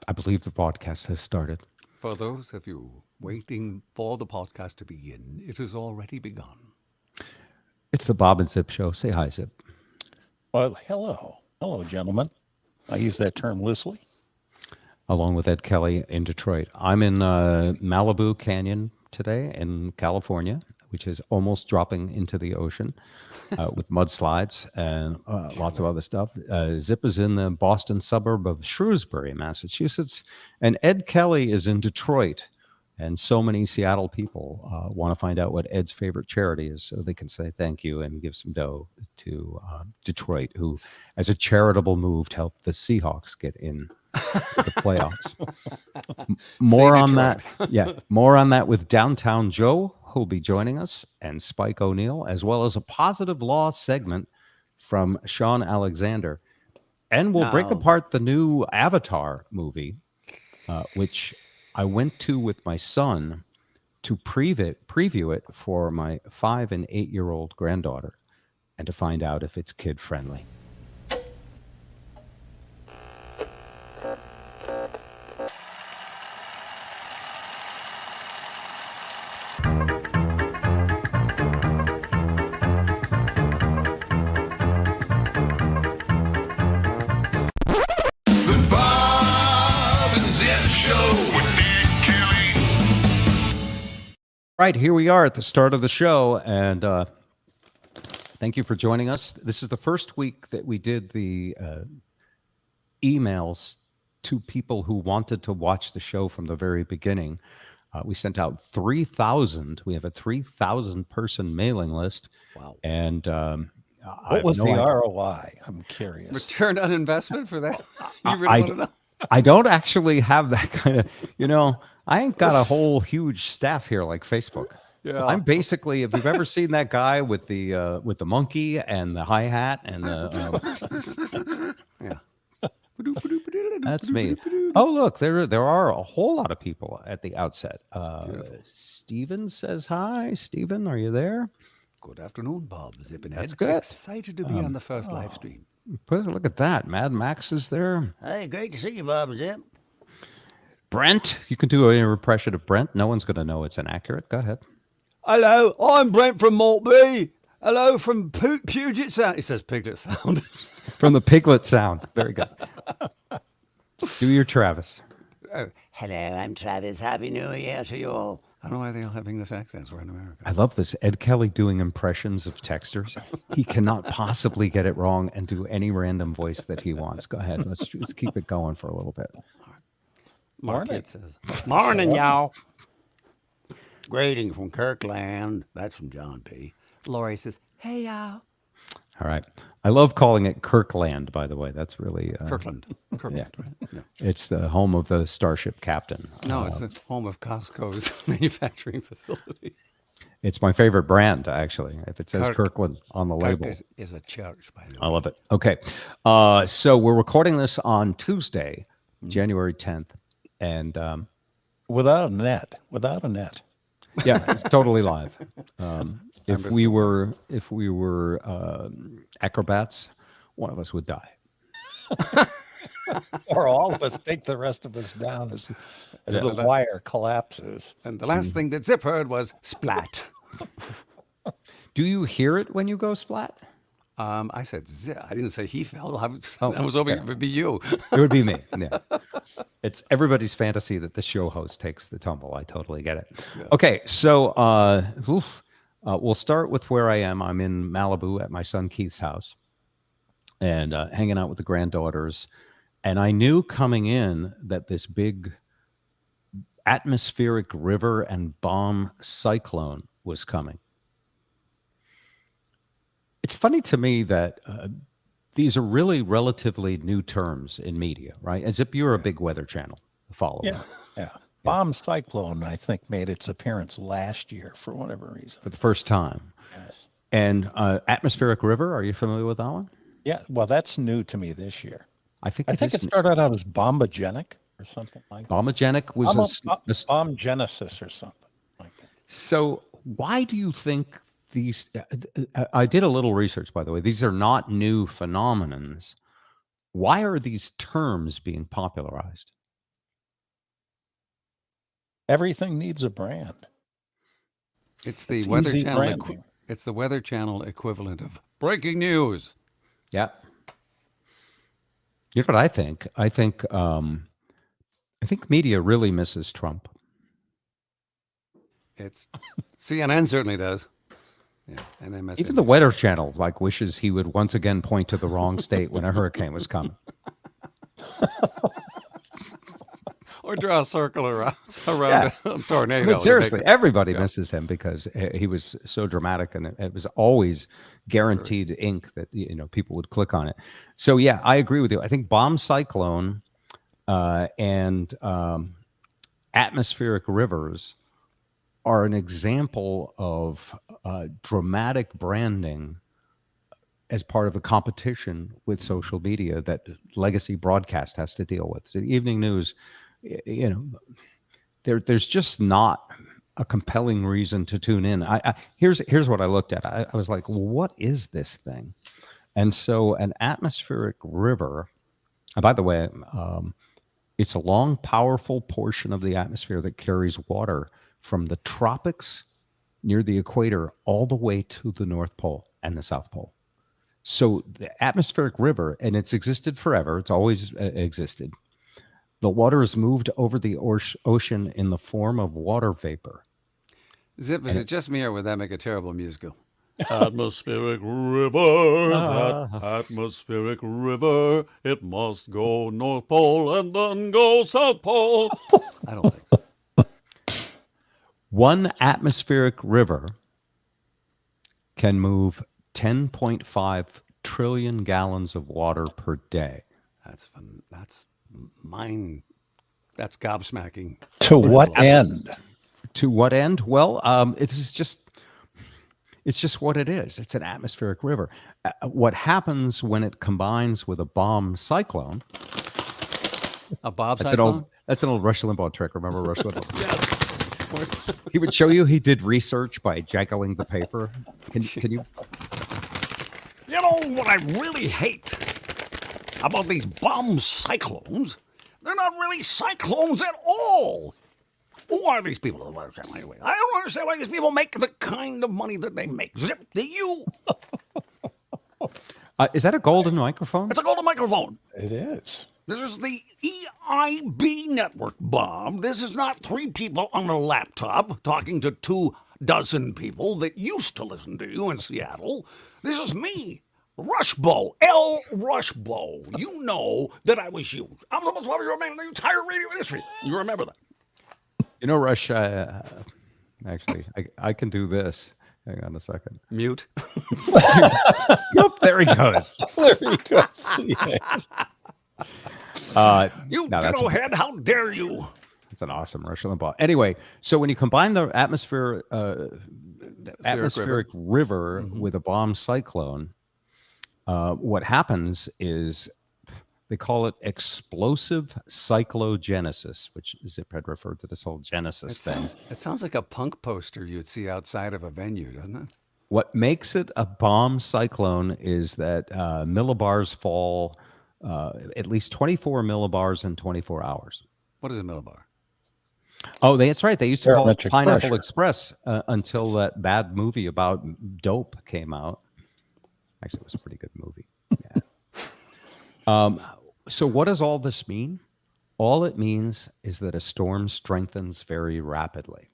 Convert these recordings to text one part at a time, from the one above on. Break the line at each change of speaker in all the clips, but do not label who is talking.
I believe the podcast has started.
For those of you waiting for the podcast to begin, it has already begun.
It's the Bob and Zip Show. Say hi, Zip.
Well, hello. Hello, gentlemen. I use that term loosely.
Along with Ed Kelly in Detroit. I'm in Malibu Canyon today in California, which is almost dropping into the ocean with mudslides and lots of other stuff. Zip is in the Boston suburb of Shrewsbury, Massachusetts, and Ed Kelly is in Detroit. And so many Seattle people want to find out what Ed's favorite charity is so they can say thank you and give some dough to Detroit, who, as a charitable move, helped the Seahawks get in to the playoffs. More on that. Yeah, more on that with Downtown Joe, who'll be joining us, and Spike O'Neill, as well as a positive law segment from Shawn Alexander. And we'll break apart the new Avatar movie, which I went to with my son to preview it for my 5 and 8-year-old granddaughter and to find out if it's kid friendly. Right, here we are at the start of the show, and thank you for joining us. This is the first week that we did the emails to people who wanted to watch the show from the very beginning. We sent out 3,000. We have a 3,000 person mailing list.
Wow.
And
what was the ROI? I'm curious.
Return on investment for that? You really want to know?
I don't actually have that kind of, I ain't got a whole huge staff here like Facebook.
Yeah.
I'm basically, if you've ever seen that guy with the monkey and the hi-hat and the
Yeah.
that's me. Oh, look, there are a whole lot of people at the outset. Steven says hi. Steven, are you there?
Good afternoon, Bob. Zip and Ed.
That's good.
Excited to be on the first live stream.
Look at that. Mad Max is there.
Hey, great to see you, Bob and Zip.
Brent, you can do an impression of Brent. No one's going to know it's inaccurate. Go ahead.
Hello, I'm Brent from Maltby. Hello from Puget Sound. It says Piglet Sound.
From the Piglet Sound. Very good. Do your Travis.
Hello, I'm Travis. Happy New Year to you all.
I don't know why they're all have English accents. We're in America.
I love this. Ed Kelly doing impressions of texters. He cannot possibly get it wrong and do any random voice that he wants. Go ahead. Let's keep it going for a little bit.
Market says,
Morning, y'all. Greeting from Kirkland. That's from John P.
Lori says, hey, y'all.
All right. I love calling it Kirkland, by the way. That's really...
Kirkland.
Yeah.
Right? No.
It's the home of the Starship Captain.
No, it's the home of Costco's manufacturing facility.
It's my favorite brand, actually, if it says Kirkland on the label.
Is a church, by the way.
I love it. Okay. So we're recording this on Tuesday, January 10th. And
Without a net. Without a net.
yeah, it's totally live. If we were acrobats, one of us would die.
Or all of us take the rest of us down as the wire collapses.
And the last thing that Zip heard was splat.
Do you hear it when you go splat?
I said Zip. I didn't say he fell. I was hoping it would be you.
It would be me. Yeah. It's everybody's fantasy that the show host takes the tumble. I totally get it. Yeah. Okay, so we'll start with where I am. I'm in Malibu at my son Keith's house and hanging out with the granddaughters. And I knew coming in that this big atmospheric river and bomb cyclone was coming. It's funny to me that these are really relatively new terms in media, right? As if you're a big Weather Channel follower.
Yeah. Bomb cyclone, I think, made its appearance last year for whatever reason.
For the first time.
Yes.
And atmospheric river, are you familiar with that one?
Yeah, well, that's new to me this year.
I think
it started out as bombogenic or something like that.
Bombogenic was
bomb genesis or something like that.
So why do you think these, I did a little research, by the way. These are not new phenomenons. Why are these terms being popularized?
Everything needs a brand.
It's the
It's
Weather
easy
Channel.
branding.
It's the Weather Channel equivalent of breaking news.
Yeah. You know what I think? I think media really misses Trump.
It's CNN certainly does. Yeah, and MSNBC.
Even the Weather Channel wishes he would once again point to the wrong state when a hurricane was coming.
Or draw a circle around
Yeah.
a tornado.
But
to
seriously,
make
everybody misses him because he was so dramatic, and it was always guaranteed ink that people would click on it. So yeah, I agree with you. I think bomb cyclone and atmospheric rivers are an example of dramatic branding as part of a competition with social media that legacy broadcast has to deal with. So the evening news, there's just not a compelling reason to tune in. Here's what I looked at. I was like, well, what is this thing? And so an atmospheric river, and by the way, it's a long, powerful portion of the atmosphere that carries water from the tropics near the equator all the way to the North Pole and the South Pole. So the atmospheric river, and it's existed forever. It's always existed. The water is moved over the ocean in the form of water vapor.
Zip, is it just me or would that make a terrible musical? Atmospheric river, that atmospheric river, it must go North Pole and then go South Pole. I don't think so.
One atmospheric river can move 10.5 trillion gallons of water per day.
That's fun. That's gobsmacking.
To what end?
To what end? Well, it's just what it is. It's an atmospheric river. What happens when it combines with a bomb cyclone?
A Bob
That's
cyclone?
an old Rush Limbaugh trick. Remember Rush Limbaugh?
Yes.
He would show you he did research by juggling the paper. Can you?
You know what I really hate about these bomb cyclones? They're not really cyclones at all. Who are these people? Anyway, I don't understand why these people make the kind of money that they make. Zip, do you?
Is that a golden microphone?
It's a golden microphone.
It is.
This is the EIB network, Bob. This is not three people on a laptop talking to 24 people that used to listen to you in Seattle. This is me, Rushbo, L. Rushbo. You know that I was you. I'm the most popular man in the entire radio industry. You remember that?
Rush, actually, I can do this. Hang on a second.
Mute.
Nope, there he goes.
There you go. See it.
You
no, that's
head, how dare you?
It's an awesome Rush Limbaugh. Anyway, so when you combine the atmospheric river with a bomb cyclone, what happens is they call it explosive cyclogenesis, which Zip had referred to this whole genesis thing.
It sounds like a punk poster you'd see outside of a venue, doesn't it?
What makes it a bomb cyclone is that millibars fall at least 24 millibars in 24 hours.
What is a millibar?
Oh, that's right. They used to call it
Barometric
Pineapple
pressure.
Express until that bad movie about dope came out. Actually, it was a pretty good movie. Yeah. So what does all this mean? All it means is that a storm strengthens very rapidly.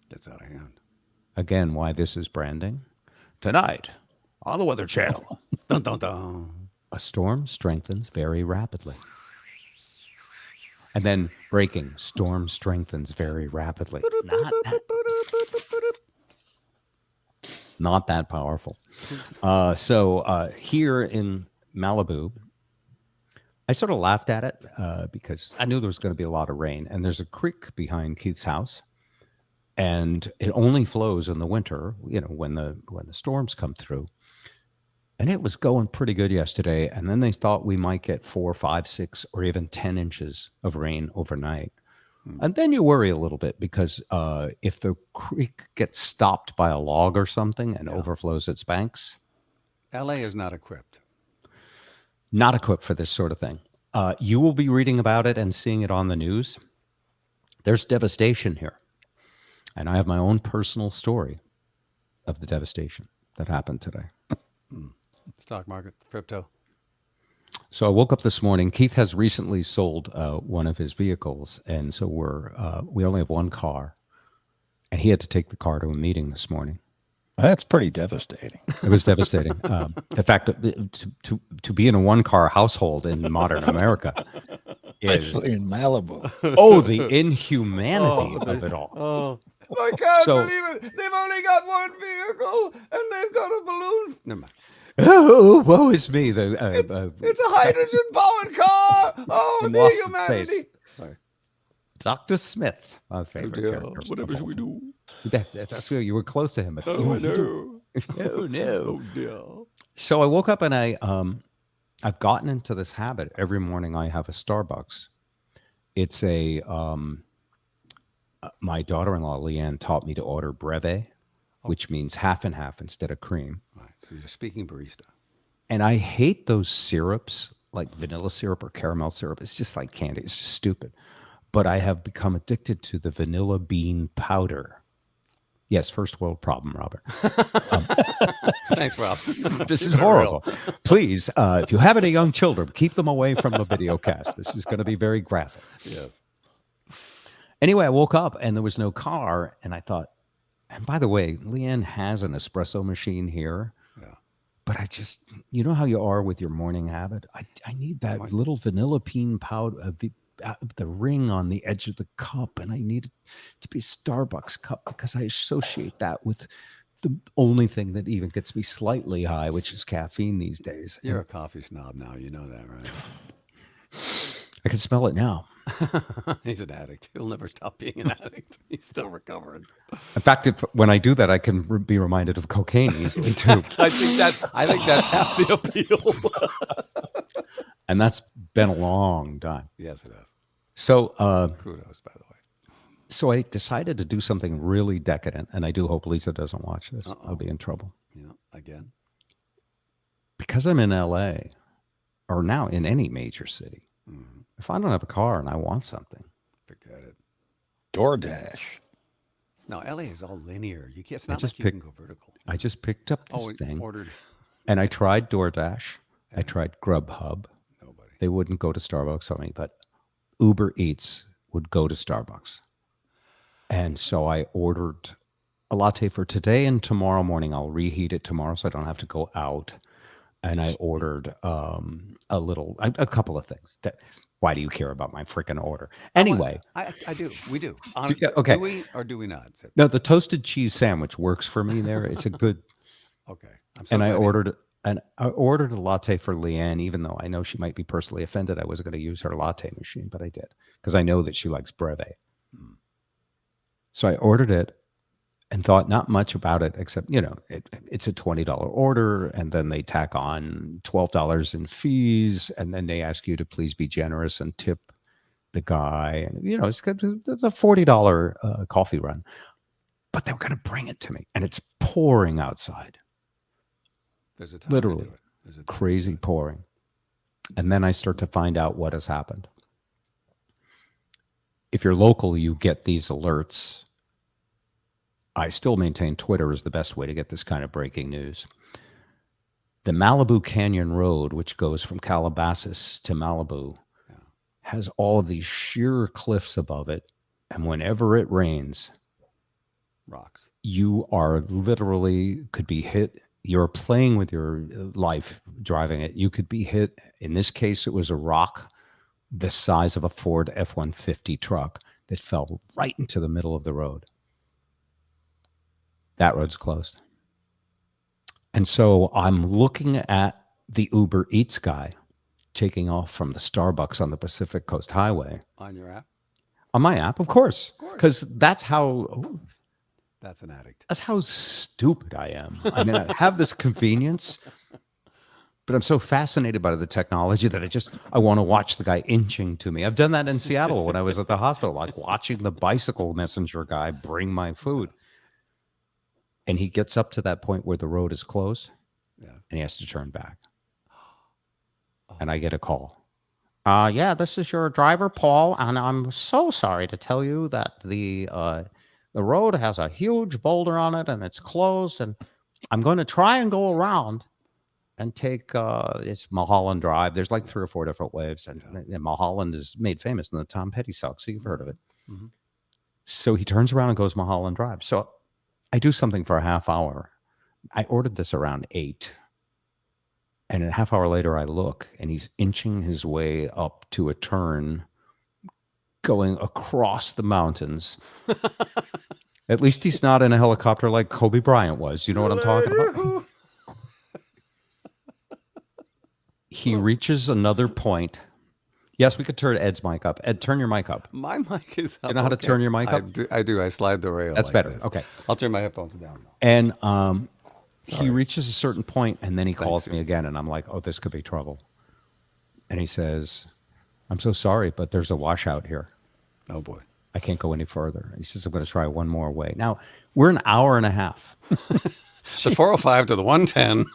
Gets out of hand.
Again, why this is branding? Tonight on the Weather Channel.
Dun, dun, dun.
A storm strengthens very rapidly. And then breaking, storm strengthens very rapidly. Not that powerful. So here in Malibu, I sort of laughed at it because I knew there was going to be a lot of rain. And there's a creek behind Keith's house. And it only flows in the winter, when the storms come through. And it was going pretty good yesterday. And then they thought we might get 4, 5, 6, or even 10 inches of rain overnight. And then you worry a little bit because if the creek gets stopped by a log or something and overflows its banks.
LA is not equipped.
Not equipped for this sort of thing. You will be reading about it and seeing it on the news. There's devastation here. And I have my own personal story of the devastation that happened today.
Stock market, crypto.
So I woke up this morning. Keith has recently sold one of his vehicles, and so we only have one car, and he had to take the car to a meeting this morning.
That's pretty devastating.
It was devastating. The fact that to be in a one-car household in modern America is
Especially in Malibu.
the inhumanity of it all.
Oh, I can't
So-
believe it. They've only got one vehicle, and they've got a balloon. Never mind.
Oh, woe is me.
It's a hydrogen-powered car. Oh,
From
the
Lost in
humanity.
Space.
Sorry.
Dr. Smith, my
Oh,
favorite
dear.
character.
Whatever should we do?
That's you were close to him. But
Oh, no.
Oh, no.
Oh, dear.
So I woke up and I've gotten into this habit. Every morning I have a Starbucks. It's my daughter-in-law, Leanne, taught me to order breve, which means half and half instead of cream.
Right, so you're speaking barista.
And I hate those syrups, like vanilla syrup or caramel syrup. It's just like candy. It's just stupid. But I have become addicted to the vanilla bean powder. Yes, first world problem, Robert.
Thanks, Rob.
This is horrible. Please, if you have any young children, keep them away from the video cast. This is going to be very graphic.
Yes.
Anyway, I woke up and there was no car. And I thought, and by the way, Leanne has an espresso machine here.
Yeah.
But I just, you know how you are with your morning habit? I need that little vanilla bean powder, the ring on the edge of the cup. And I need it to be a Starbucks cup because I associate that with the only thing that even gets me slightly high, which is caffeine these days.
You're a coffee snob now. You know that, right?
I can smell it now.
He's an addict. He'll never stop being an addict. He's still recovering.
In fact, when I do that, I can be reminded of cocaine easily too.
I think that's half the appeal.
And that's been a long time.
Yes, it is.
So,
Kudos, by the way.
so I decided to do something really decadent, and I do hope Lisa doesn't watch this. I'll be in trouble.
Yeah, again.
Because I'm in LA, or now in any major city, if I don't have a car and I want something,
Forget it.
DoorDash.
No, LA is all linear. You can't. It's not
just
like you can go vertical.
I just picked up this
Oh,
thing,
ordered.
and I tried DoorDash. I tried Grubhub.
Nobody.
They wouldn't go to Starbucks for me, but Uber Eats would go to Starbucks. And so I ordered a latte for today and tomorrow morning. I'll reheat it tomorrow so I don't have to go out. And I ordered a couple of things. Why do you care about my freaking order? Anyway.
I do. We do.
Okay.
Do we or do we not?
No, the toasted cheese sandwich works for me there. It's a good.
Okay.
And I ordered a latte for Leanne, even though I know she might be personally offended. I wasn't going to use her latte machine, but I did because I know that she likes breve. So I ordered it and thought not much about it, except, it's a $20 order. And then they tack on $12 in fees. And then they ask you to please be generous and tip the guy. And, it's a $40 coffee run. But they were going to bring it to me. And it's pouring outside.
There's a time
Literally.
To do it. There's a time
Crazy pouring. And then I start to find out what has happened. If you're local, you get these alerts. I still maintain Twitter is the best way to get this kind of breaking news. The Malibu Canyon Road, which goes from Calabasas to Malibu, has all of these sheer cliffs above it. And whenever it rains,
rocks.
You are literally could be hit. You're playing with your life driving it. You could be hit. In this case, it was a rock the size of a Ford F-150 truck that fell right into the middle of the road. That road's closed. And so I'm looking at the Uber Eats guy taking off from the Starbucks on the Pacific Coast Highway.
On your app?
On my app, of course. Because that's how...
That's an addict.
That's how stupid I am. I mean, I have this convenience, but I'm so fascinated by the technology that I want to watch the guy inching to me. I've done that in Seattle when I was at the hospital, like watching the bicycle messenger guy bring my food. And he gets up to that point where the road is closed, and he has to turn back. And I get a call. Yeah, this is your driver, Paul, and I'm so sorry to tell you that the road has a huge boulder on it and it's closed, and I'm going to try and go around and take it's Mulholland Drive. There's like 3 or 4 different waves, and Mulholland is made famous in the Tom Petty song, so you've heard of it.
Mm-hmm.
So he turns around and goes Mulholland Drive. So I do something for a half hour. I ordered this around 8. And a half hour later, I look, and he's inching his way up to a turn going across the mountains. At least he's not in a helicopter like Kobe Bryant was. You know what I'm talking about? He reaches another point. Yes, we could turn Ed's mic up. Ed, turn your mic up.
My mic is up.
Do you know how to turn your mic up?
I do. I slide the rail.
That's
like
better.
this.
Okay.
I'll turn my headphones down.
And he reaches a certain point, and then he calls me again, and I'm like, oh, this could be trouble. And he says, I'm so sorry, but there's a washout here.
Oh, boy.
I can't go any further. He says, I'm going to try one more way. Now, we're an hour and a half.
The 405 to the 110.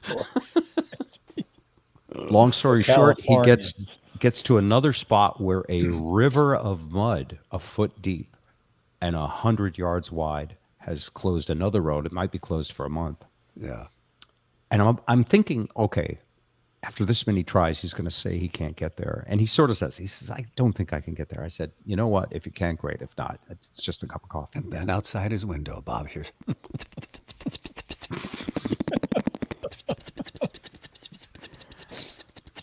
Long story short, he
Californians.
gets to another spot where a river of mud, a foot deep and 100 yards wide, has closed another road. It might be closed for a month.
Yeah.
And I'm thinking, okay, after this many tries, he's going to say he can't get there. And he sort of says, I don't think I can get there. I said, you know what? If you can, great. If not, it's just a cup of coffee.
And then outside his window, Bob hears.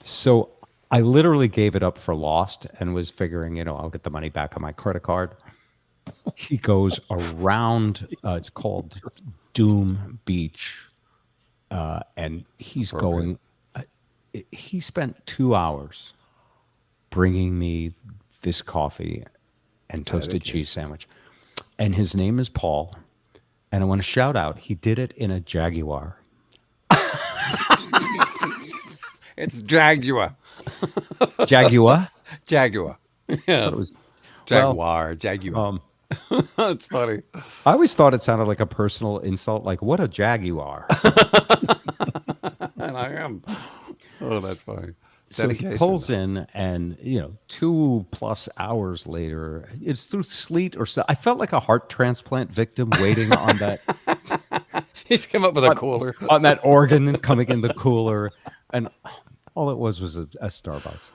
So I literally gave it up for lost and was figuring, I'll get the money back on my credit card. He goes around, it's called Doom Beach. And he's going, he spent 2 hours bringing me this coffee and toasted cheese sandwich. And his name is Paul. And I want to shout out, he did it in a Jaguar.
It's Jaguar.
Jaguar?
Jaguar. Yes.
It was,
Jaguar. Jaguar. That's funny.
I always thought it sounded like a personal insult, like, what a Jag you are.
And I am. Oh, that's funny.
So he
Dedication.
pulls in, and 2+ hours later, it's through sleet or so. I felt like a heart transplant victim waiting on that
He's come up with a cooler.
on that organ coming in the cooler, and all it was a Starbucks.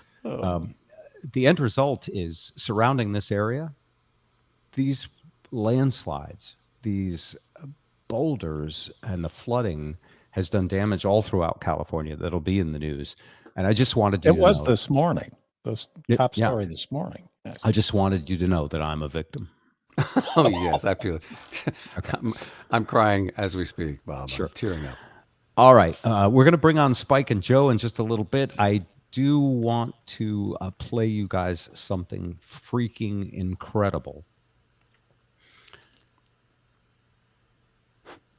The end result is surrounding this area, these landslides, these boulders, and the flooding has done damage all throughout California that'll be in the news. And I just wanted you
It
to
was
know,
this morning. Top
yeah.
story this morning. Yes.
I just wanted you to know that I'm a victim.
Oh, yes, I feel it. I'm crying as we speak, Bob.
Sure.
I'm tearing up.
All right. We're going to bring on Spike and Joe in just a little bit. I do want to play you guys something freaking incredible.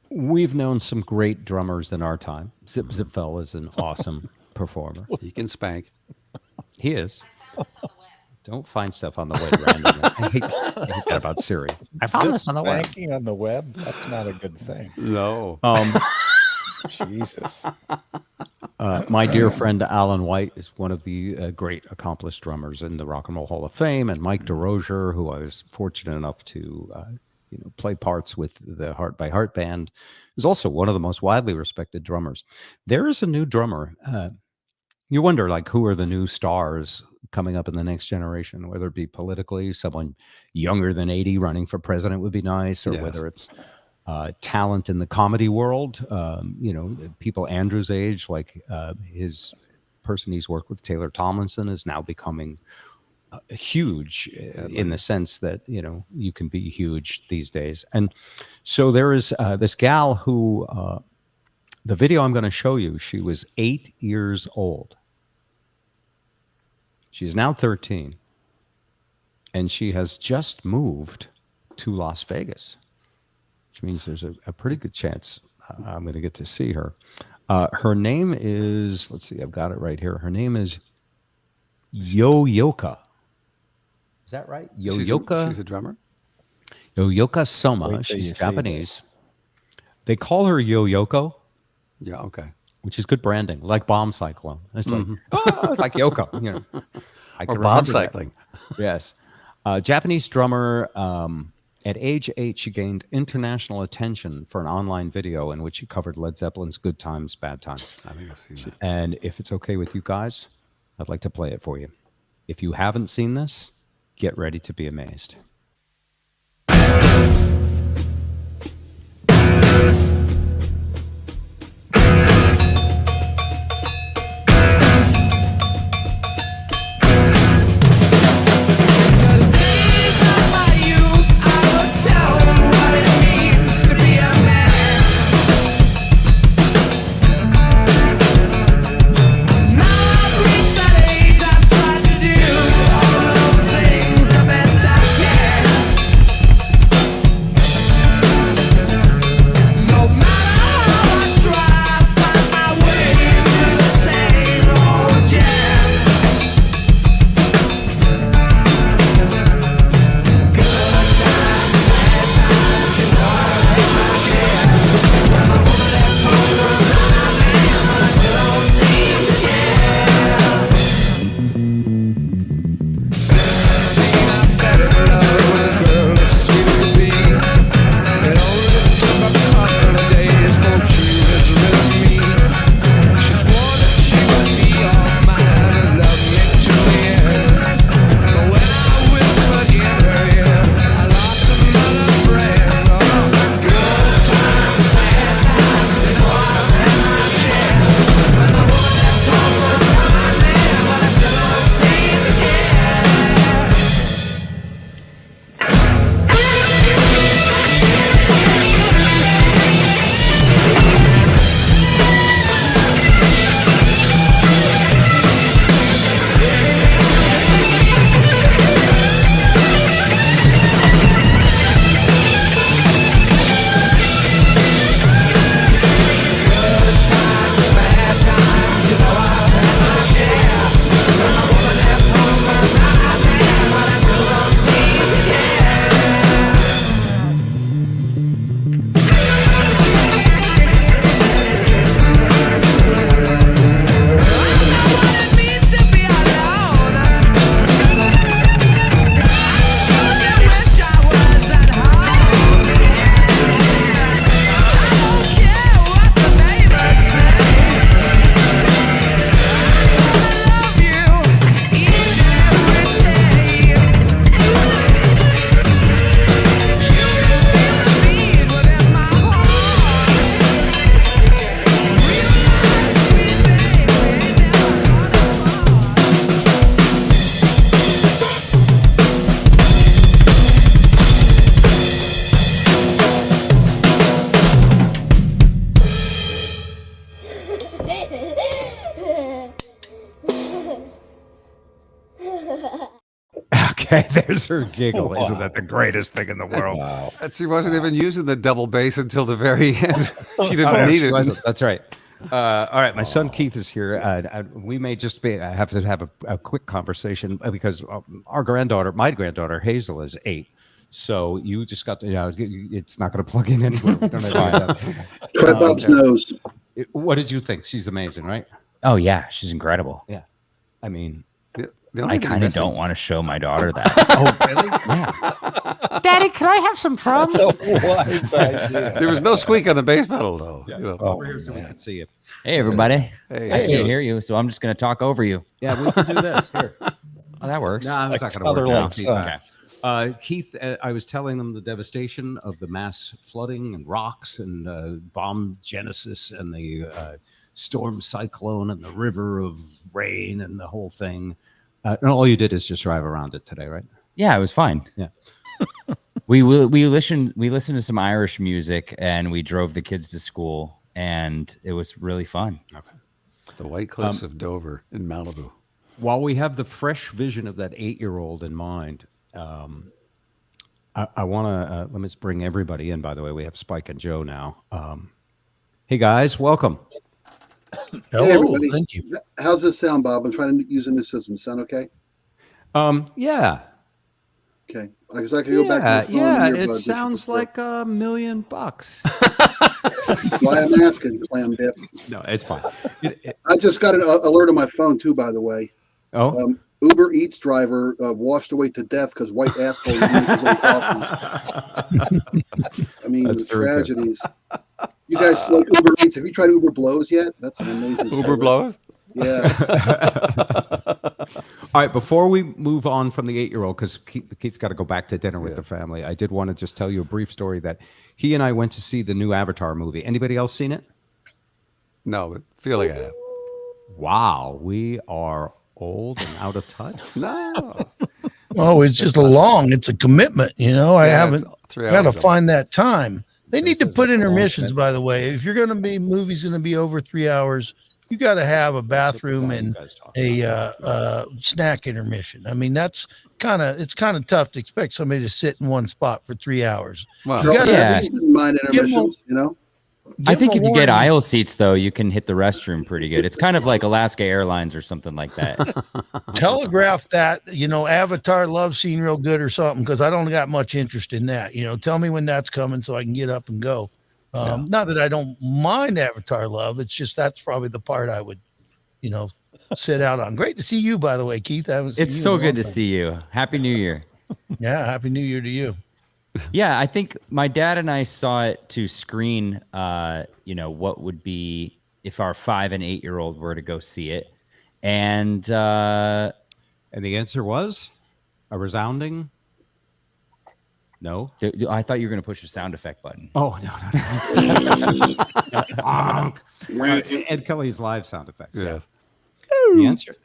We've known some great drummers in our time. Zip Zipfel is an awesome performer.
He can spank.
He is. Don't find stuff on the web randomly. I hate that about Siri. I found this on the web.
Spanking on the web? That's not a good thing.
No.
Jesus.
My dear friend Alan White is one of the great accomplished drummers in the Rock and Roll Hall of Fame, and Mike DeRozier, who I was fortunate enough to play parts with the Heart by Heart band, is also one of the most widely respected drummers. There is a new drummer. You wonder, like, who are the new stars coming up in the next generation, whether it be politically, someone younger than 80 running for president would be nice, or whether it's talent in the comedy world, people Andrew's age, like his person he's worked with, Taylor Tomlinson, is now becoming huge in the sense that, you can be huge these days. And so there is this gal who, the video I'm going to show you, she was 8 years old. She's now 13. And she has just moved to Las Vegas, which means there's a pretty good chance I'm going to get to see her. Her name is, let's see, I've got it right here. Her name is Yo-Yoka. Is that right? Yo-Yoka.
She's a drummer?
Yo-Yoka Soma.
Wait till you
She's
see
Japanese. They call her Yo-Yoko,
Yeah, okay.
which is good branding, like Bomb Cyclone. It's like, oh, it's like Yoko. I
Or
can
bob
remember that.
cycling.
Yes. Japanese drummer. At age 8, she gained international attention for an online video in which she covered Led Zeppelin's Good Times, Bad Times.
I think I've seen that.
And if it's okay with you guys, I'd like to play it for you. If you haven't seen this, get ready to be amazed. Okay, there's her giggle.
Wow.
Isn't that the greatest thing in the world?
Wow.
And she wasn't even using the double bass until the very end. She didn't
Oh,
need
she
it.
wasn't. That's right. All right, my son Keith is here. We may just have to have a quick conversation because our granddaughter, my granddaughter Hazel, is 8. So you just got to, it's not going to plug in anywhere. We don't have to-
Try Bob's nose.
What did you think? She's amazing, right?
Oh yeah, she's incredible.
Yeah. I mean,
The only
I
thing
kind of
missing-
don't want to show my daughter that.
oh really?
Yeah.
Daddy, can I have some crumbs?
That's a wise idea.
There was no squeak on the bass pedal, though.
Yeah.
You know.
Oh,
Over here so we can see you.
Hey everybody.
Hey,
I
hey.
can't hear you, so I'm just gonna talk over you.
Yeah, we can do this. Here.
Oh, that works.
No, that's
Like
not going to work.
other
now.
like
Keith.
son.
Okay.
Keith, I was telling them the devastation of the mass flooding and rocks and bomb genesis and the storm cyclone and the river of rain and the whole thing. And all you did is just drive around it today, right?
Yeah, it was fine.
Yeah.
we listened to some Irish music and we drove the kids to school and it was really fun.
Okay.
The White Cliffs of Dover in Malibu.
While we have the fresh vision of that 8-year-old in mind, I want to let me just bring everybody in. By the way, we have Spike and Joe now. Hey guys, welcome.
Hello,
everybody.
thank you.
How's this sound, Bob? I'm trying to use a new system. Sound okay?
Yeah,
Okay. Because I can go back to the phone
yeah.
and
It
earbuds.
sounds like $1 million.
That's why I'm asking, clam dip.
No, it's fine.
I just got an alert on my phone too, by the way.
Oh,
Uber Eats driver washed away to death because white asshole didn't eat his own coffee. I mean,
That's
the
very good.
tragedies. You guys like Uber Eats? Have you tried Uber Blows yet? That's an amazing.
Uber
service.
blows.
Yeah.
All right, before we move on from the 8-year-old, because Keith's got to go back to dinner with the family, I did want to just tell you a brief story that he and I went to see the new Avatar movie. Anybody else seen it?
No, but feel like I have.
Wow, we are old and out of touch.
No.
Oh, it's just it's a commitment. I haven't
it's 3
got to
hours long.
find that time. They need to
This is
put
a long
intermissions,
commitment.
by the way. If you're going to be movie's going to be over 3 hours, you got to have a bathroom and a snack intermission. I mean, it's kind of tough to expect somebody to sit in one spot for 3 hours.
Well,
You gotta
Yeah.
Didn't mind intermissions,
I think if you get
aisle.
aisle seats, though, you can hit the restroom pretty good. It's kind of like Alaska Airlines or something like that.
Telegraph that, Avatar love scene real good or something, because I don't got much interest in that. Tell me when that's coming so I can get up and go. Not that I don't mind Avatar love. It's just that's probably the part I would, sit out on. Great to see you, by the way, Keith. I haven't seen
It's
you
so
in a
good
long
to
time.
see you. Happy New Year.
Yeah, Happy New Year to you.
Yeah, I think my dad and I saw it to screen, what would be if our 5 and 8-year-old were to go see it. And
And the answer was a resounding no.
I thought you were going to push the sound effect button.
Oh, no. Ed Kelly's live sound effects.
Yes.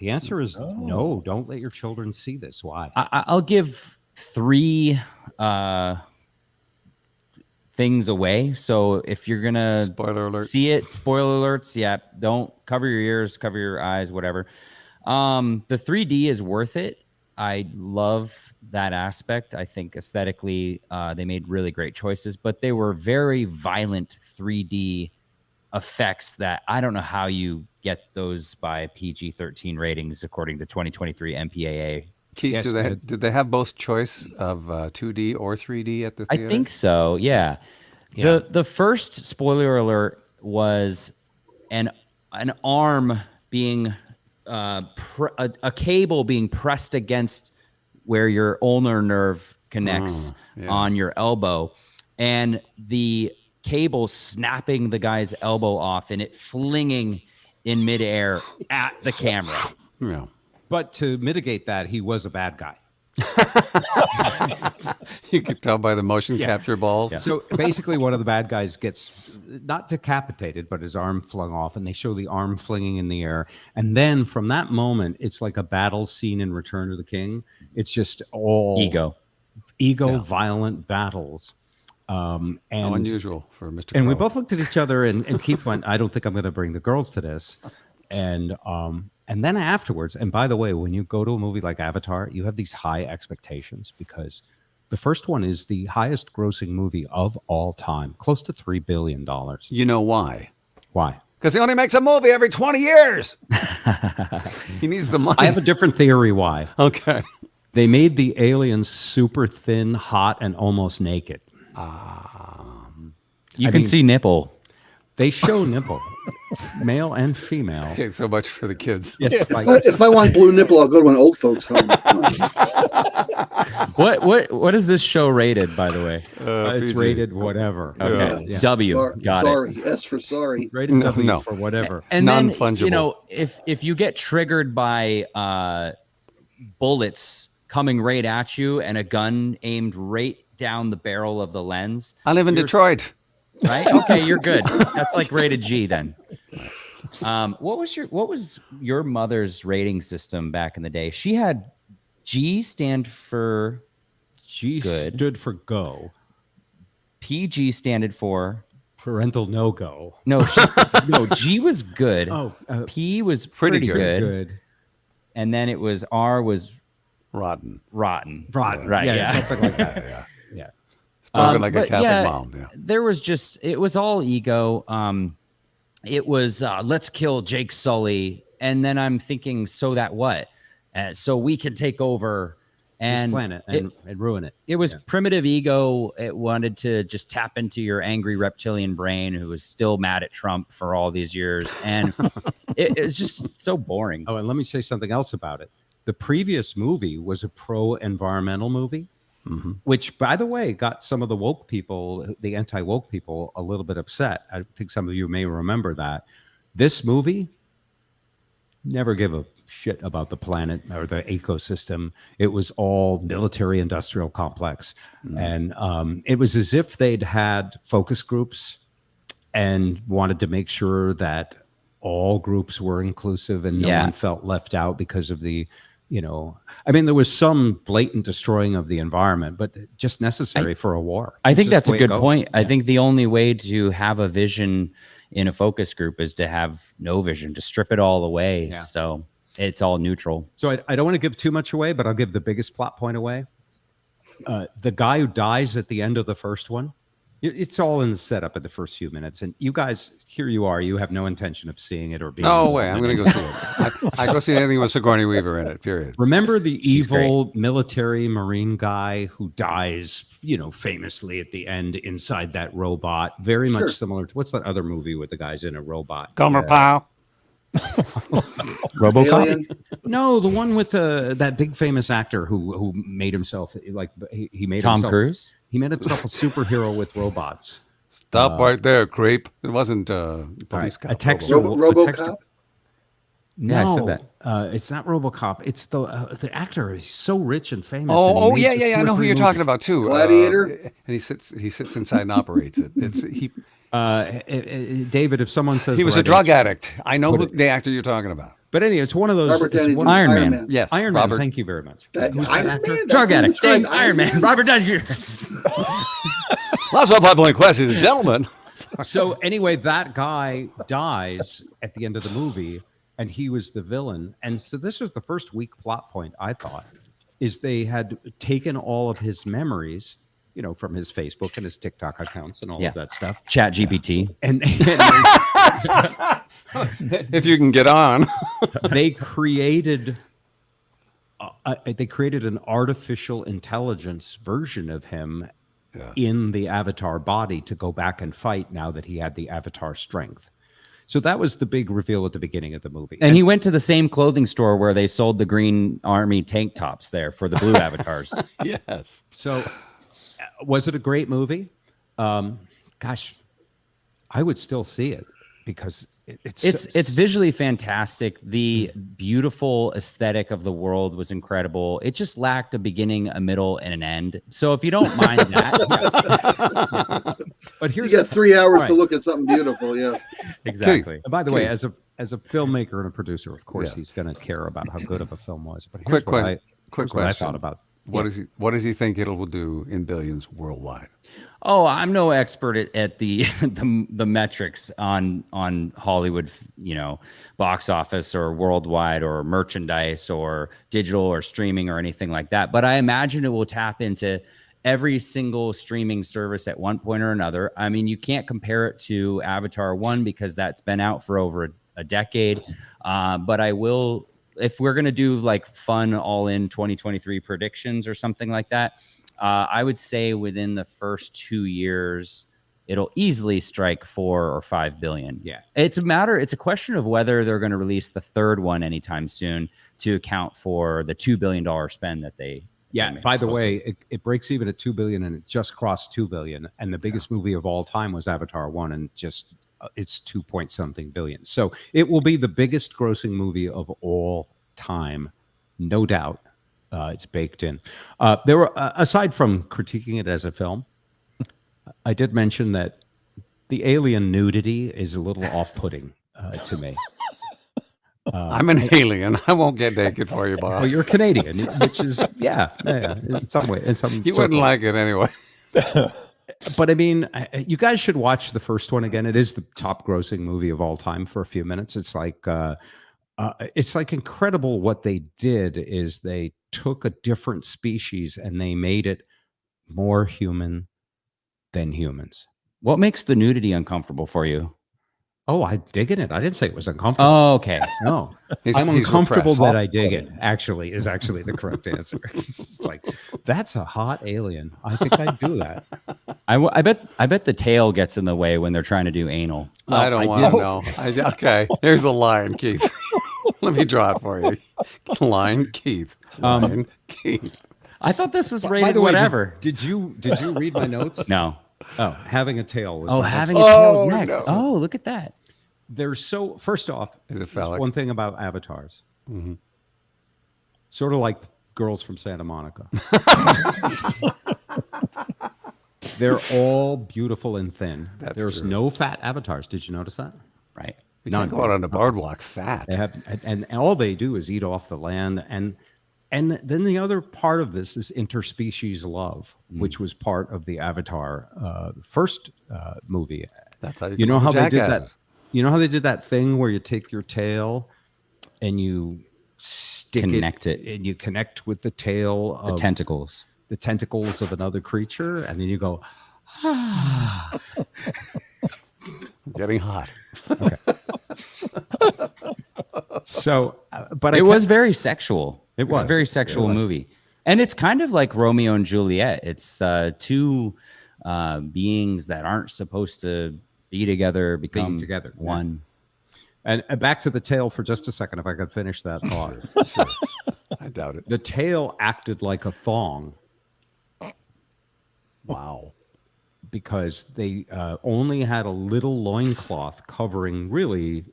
The answer is no. Don't let your children see this. Why?
I'll give 3 things away. So if you're going to
Spoiler alert.
see it, spoiler alerts, yeah, don't cover your ears, cover your eyes, whatever. The 3D is worth it. I love that aspect. I think aesthetically, they made really great choices, but they were very violent 3D effects that I don't know how you get those by PG-13 ratings according to 2023 MPAA.
Keith,
Yes,
did they have both choice of 2D or 3D at the
I
theater?
think so. Yeah. The first spoiler alert was an arm being a cable being pressed against where your ulnar nerve connects on your elbow, and the cable snapping the guy's elbow off and it flinging in midair at the camera.
Yeah.
But to mitigate that, he was a bad guy.
You could tell by the motion capture balls.
Yeah. So basically, one of the bad guys gets not decapitated, but his arm flung off, and they show the arm flinging in the air. And then from that moment, it's like a battle scene in Return of the King. It's just all
Ego.
violent battles. And
How unusual for Mr.
And we
Crow.
both looked at each other, and Keith went, "I don't think I'm going to bring the girls to this." And then afterwards, and by the way, when you go to a movie like Avatar, you have these high expectations because the first one is the highest grossing movie of all time, close to $3 billion.
You know why?
Why?
Because he only makes a movie every 20 years.
He needs the money.
I have a different theory why.
Okay.
They made the aliens super thin, hot, and almost naked.
You can see nipple.
They show nipple, male and female.
Okay, so much for the kids.
Yes,
If I want blue nipple, I'll go to an old folks home. Come on.
What is this show rated, by the way?
it's
PG.
rated whatever.
Okay.
Yeah.
W. Got it.
Sorry. S for sorry.
Rated W
no.
for whatever.
And then,
Non-fungible.
if you get triggered by bullets coming right at you and a gun aimed right down the barrel of the lens,
I live in Detroit.
right? Okay, you're good. That's like rated G then. What was your mother's rating system back in the day? She had G stand for
G
good.
stood for go.
PG standard for
Parental no-go.
no. No, G was good. P was pretty good.
Good.
And then it was R was
Rotten.
rotten.
Rotten.
Right, yeah.
Something like that. Yeah.
Spoken like a
but
Catholic mom. Yeah.
There was just, it was all ego. It was, let's kill Jake Sully. And then I'm thinking, so that what? So we can take over and
This planet and ruin it.
It was primitive ego. It wanted to just tap into your angry reptilian brain who was still mad at Trump for all these years. And it was just so boring.
Oh, and let me say something else about it. The previous movie was a pro-environmental movie, which, by the way, got some of the woke people, the anti-woke people, a little bit upset. I think some of you may remember that. This movie never give a shit about the planet or the ecosystem. It was all military-industrial complex. And it was as if they'd had focus groups and wanted to make sure that all groups were inclusive and no one felt left out because of the, I mean, there was some blatant destroying of the environment, but just necessary for a war.
I think that's
the
a
way
good
it goes.
point. I think the only way to have a vision in a focus group is to have no vision, to strip it all away.
Yeah.
So it's all neutral.
So I don't want to give too much away, but I'll give the biggest plot point away. The guy who dies at the end of the first one, it's all in the setup in the first few minutes. And you guys, here you are, you have no intention of seeing it or being.
No way. I'm going to go see it. I go see anything with Sigourney Weaver in it, period.
Remember the evil military marine guy who dies, famously at the end inside that robot? Very much similar to, what's that other movie with the guys in a robot?
Gomer Pyle.
RoboCop?
Alien?
No, the one with that big famous actor who made himself he made
Tom
himself,
Cruise?
He made himself a superhero with robots.
Stop right there, creep. It wasn't police cop.
A text.
RoboCop?
No,
Yeah, I said that.
It's not RoboCop. It's the actor. He's so rich and famous.
Oh,
and he
yeah,
made just
yeah.
two
I
or
know who
three
you're
movies.
talking about too.
Gladiator?
And he sits inside and operates it.
David, if someone says
He was
the
a
right
drug
answer-
addict. I know who the actor you're talking about.
But anyway, it's one of those.
Robert Downey
it's one-
Jr.
Iron Man.
Yes,
Iron Man.
Robert.
Thank you very much. Who's that
Iron
actor?
Man?
Drug
That's
addict.
right.
Dang, Iron Man. Robert Downey Jr.
Last one, 5 point question, gentlemen.
So anyway, that guy dies at the end of the movie, and he was the villain. And so this was the first weak plot point, I thought, is they had taken all of his memories, from his Facebook and his TikTok accounts and all of that stuff.
ChatGPT.
And
If you can get on.
they created an artificial intelligence version of him in the avatar body to go back and fight now that he had the avatar strength. So that was the big reveal at the beginning of the movie.
And he went to the same clothing store where they sold the Green Army tank tops there for the blue avatars.
Yes.
So was it a great movie? Gosh, I would still see it because
It's visually fantastic. The beautiful aesthetic of the world was incredible. It just lacked a beginning, a middle, and an end. So if you don't mind that,
but here's
You got 3 hours
Right.
to look at something beautiful. Yeah.
exactly.
And by the way, as a filmmaker and a producer, of course,
Yeah.
he's going to care about how good of a film was. But
Quick
here's what I
question.
thought about.
What does he think it will do in billions worldwide?
Oh, I'm no expert at the the metrics on Hollywood, box office or worldwide or merchandise or digital or streaming or anything like that. But I imagine it will tap into every single streaming service at one point or another. I mean, you can't compare it to Avatar 1 because that's been out for over a decade. But I will, if we're going to do like fun all in 2023 predictions or something like that, I would say within the first 2 years, it'll easily strike 4 or 5 billion.
Yeah.
It's a question of whether they're going to release the third one anytime soon to account for the $2 billion spend that they made.
By the way, it breaks even at 2 billion and it just crossed 2 billion. And the biggest movie of all time was Avatar 1 and just it's 2-point-something billion. So it will be the biggest grossing movie of all time, no doubt. It's baked in. There were, aside from critiquing it as a film, I did mention that the alien nudity is a little off-putting to me.
I'm an alien. I won't get naked for you, Bob.
Well, you're Canadian, which is in some way, in some.
You wouldn't
circle.
like it anyway.
But I mean, you guys should watch the first one again. It is the top grossing movie of all time for a few minutes. It's like incredible what they did is they took a different species and they made it more human than humans.
What makes the nudity uncomfortable for you?
Oh, I dig in it. I didn't say it was uncomfortable.
Oh, okay.
No,
He's
uncomfortable
repressed.
that I dig it. Actually, is actually the correct answer. It's like that's a hot alien. I think I'd do that.
I bet the tail gets in the way when they're trying to do anal.
I don't want to know. Okay, here's a line, Keith. Let me draw it for you. Lion Keith. Lion Keith.
I thought this was
By
rated
the way,
whatever.
did you read my notes?
No.
Oh, having a tail was
Oh,
my
having
next.
a tail's
Oh,
next.
no.
Oh, look at that.
They're so. First off,
Is it
there's
phallic?
one thing about avatars. Sort of like girls from Santa Monica. They're all beautiful and thin.
That's
There's
true.
no fat avatars. Did you notice that?
Right.
You can't go out on the boardwalk fat.
They have, and all they do is eat off the land. And then the other part of this is interspecies love, which was part of the Avatar first movie.
That's how
You know how they did that?
jackasses.
You know how they did that thing where you take your tail and you
Connect it.
and you connect with the tail
The
of
tentacles.
the tentacles of another creature, and then you go,
Getting hot.
so. But
It was very sexual.
It
It's
was.
a very
It
sexual
was.
movie. And it's kind of like Romeo and Juliet. It's two beings that aren't supposed to be together, become
together, yeah.
one.
And back to the tail for just a second, if I could finish that thought.
I doubt it.
The tail acted like a thong
Wow.
because they only had a little loincloth covering really,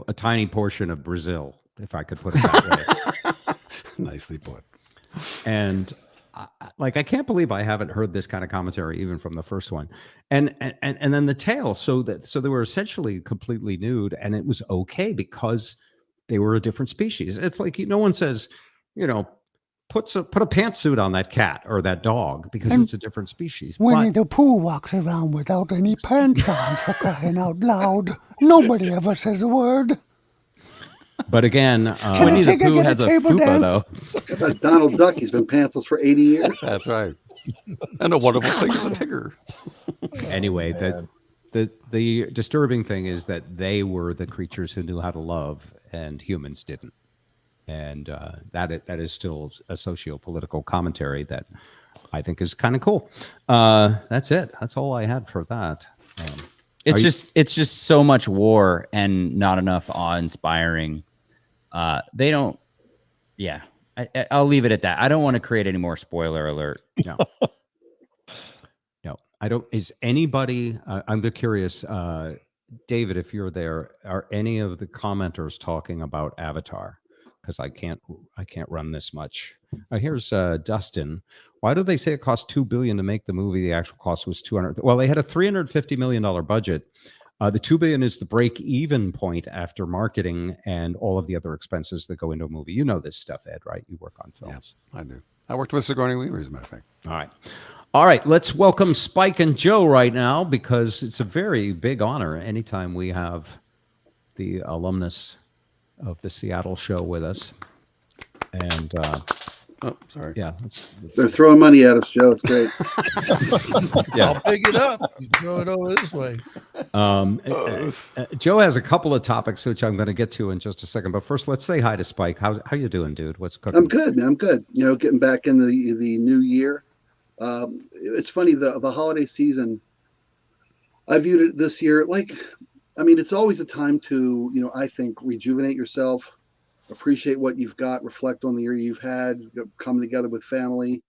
a tiny portion of Brazil, if I could put it that way.
Nicely put.
And I can't believe I haven't heard this kind of commentary even from the first one. And then the tail. So they were essentially completely nude, and it was okay because they were a different species. It's like no one says, put a pantsuit on that cat or that dog because it's a different species.
Winnie
But
the Pooh walks around without any pants on, for crying out loud. Nobody ever says a word.
again,
Winnie the
take a-
Pooh
get a
has a
table
fupa,
dance?
though.
How about Donald Duck? He's been pantsless for 80 years.
That's right. And a wonderful thing is a Tigger.
anyway, the disturbing thing is that they were the creatures who knew how to love, and humans didn't. And that is still a socio-political commentary that I think is kind of cool. That's it. That's all I had for that.
It's just so much war and not enough awe-inspiring. They don't. Yeah, I'll leave it at that. I don't want to create any more spoiler alert.
No, no, I don't. Is anybody? I'm curious, David, if you're there, are any of the commenters talking about Avatar? Because I can't run this much. Here's Dustin. Why do they say it cost $2 billion to make the movie? The actual cost was $200. Well, they had a $350 million budget. The $2 billion is the break-even point after marketing and all of the other expenses that go into a movie. You know this stuff, Ed, right? You work on films.
I do. I worked with Sigourney Weaver, as a matter of fact.
All right. Let's welcome Spike and Joe right now because it's a very big honor anytime we have the alumnus of the Seattle show with us. And
Oh, sorry.
yeah,
They're throwing money at us, Joe. It's great.
I'll pick it up. Throw it over this way.
Joe has a couple of topics which I'm going to get to in just a second. But first, let's say hi to Spike. How you doing, dude? What's cooking?
I'm good, man. I'm good. Getting back in the new year. It's funny, the holiday season, I viewed it this year it's always a time to, I think, rejuvenate yourself, appreciate what you've got, reflect on the year you've had, come together with family.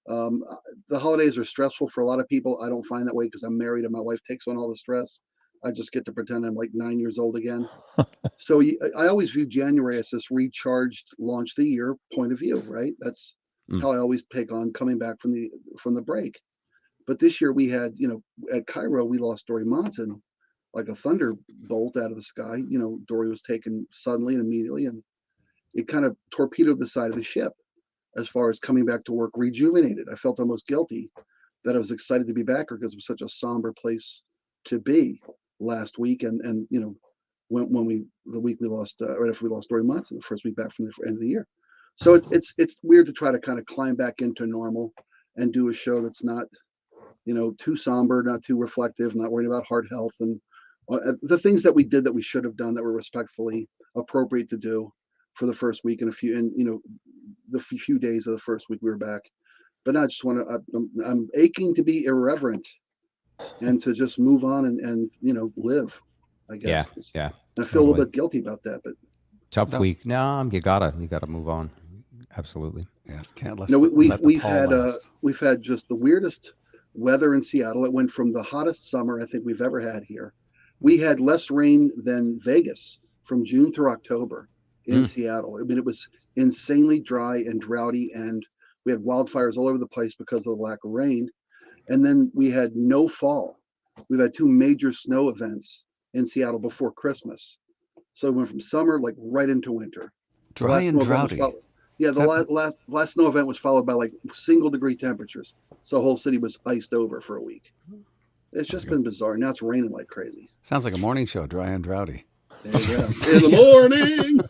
The holidays are stressful for a lot of people. I don't find that way because I'm married and my wife takes on all the stress. I just get to pretend I'm like 9 years old again. So I always view January as this recharged, launch the year point of view, right? That's how I always take on coming back from the break. But this year we had, at Cairo, we lost Dory Monson like a thunderbolt out of the sky. Dory was taken suddenly and immediately, and it kind of torpedoed the side of the ship as far as coming back to work rejuvenated. I felt almost guilty that I was excited to be back here because it was such a somber place to be last week. And when the week we lost, right after we lost Dory Monson, the first week back from the end of the year. So it's weird to try to kind of climb back into normal and do a show that's not, too somber, not too reflective, not worried about heart health and the things that we did that we should have done that were respectfully appropriate to do for the first week and the few days of the first week we were back. But I just want to, I'm aching to be irreverent and to just move on and live, I guess.
Yeah.
I feel a little bit guilty about that, but
tough week. No, you gotta move on. Absolutely.
Yeah, can't let,
No,
let the pall last.
we've had just the weirdest weather in Seattle. It went from the hottest summer I think we've ever had here. We had less rain than Vegas from June through October in Seattle. I mean, it was insanely dry and droughty, and we had wildfires all over the place because of the lack of rain. And then we had no fall. We've had two major snow events in Seattle before Christmas. So we went from summer like right into winter.
Dry and droughty.
Yeah, the last snow event was followed by like single degree temperatures. So the whole city was iced over for a week. It's just been bizarre. Now it's raining like crazy.
Sounds like a morning show, dry and droughty.
There you go. In the morning.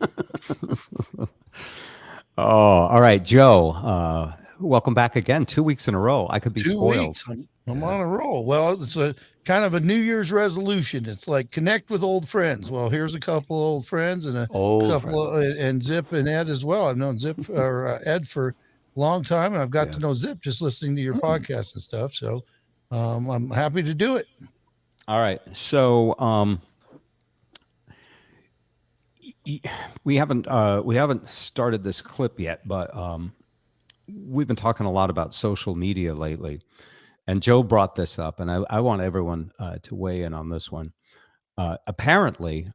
Oh, all right, Joe. Welcome back again. 2 weeks in a row. I could be
2
spoiled.
weeks. I'm on a roll. Well, it's a kind of a New Year's resolution. It's like connect with old friends. Well, here's a couple of old friends and and Zip and Ed as well. I've known Zip or Ed for a long time, and I've got to know Zip just listening to your podcast and stuff. So I'm happy to do it.
All right. So we haven't started this clip yet, but we've been talking a lot about social media lately. And Joe brought this up, and I want everyone to weigh in on this one. Apparently,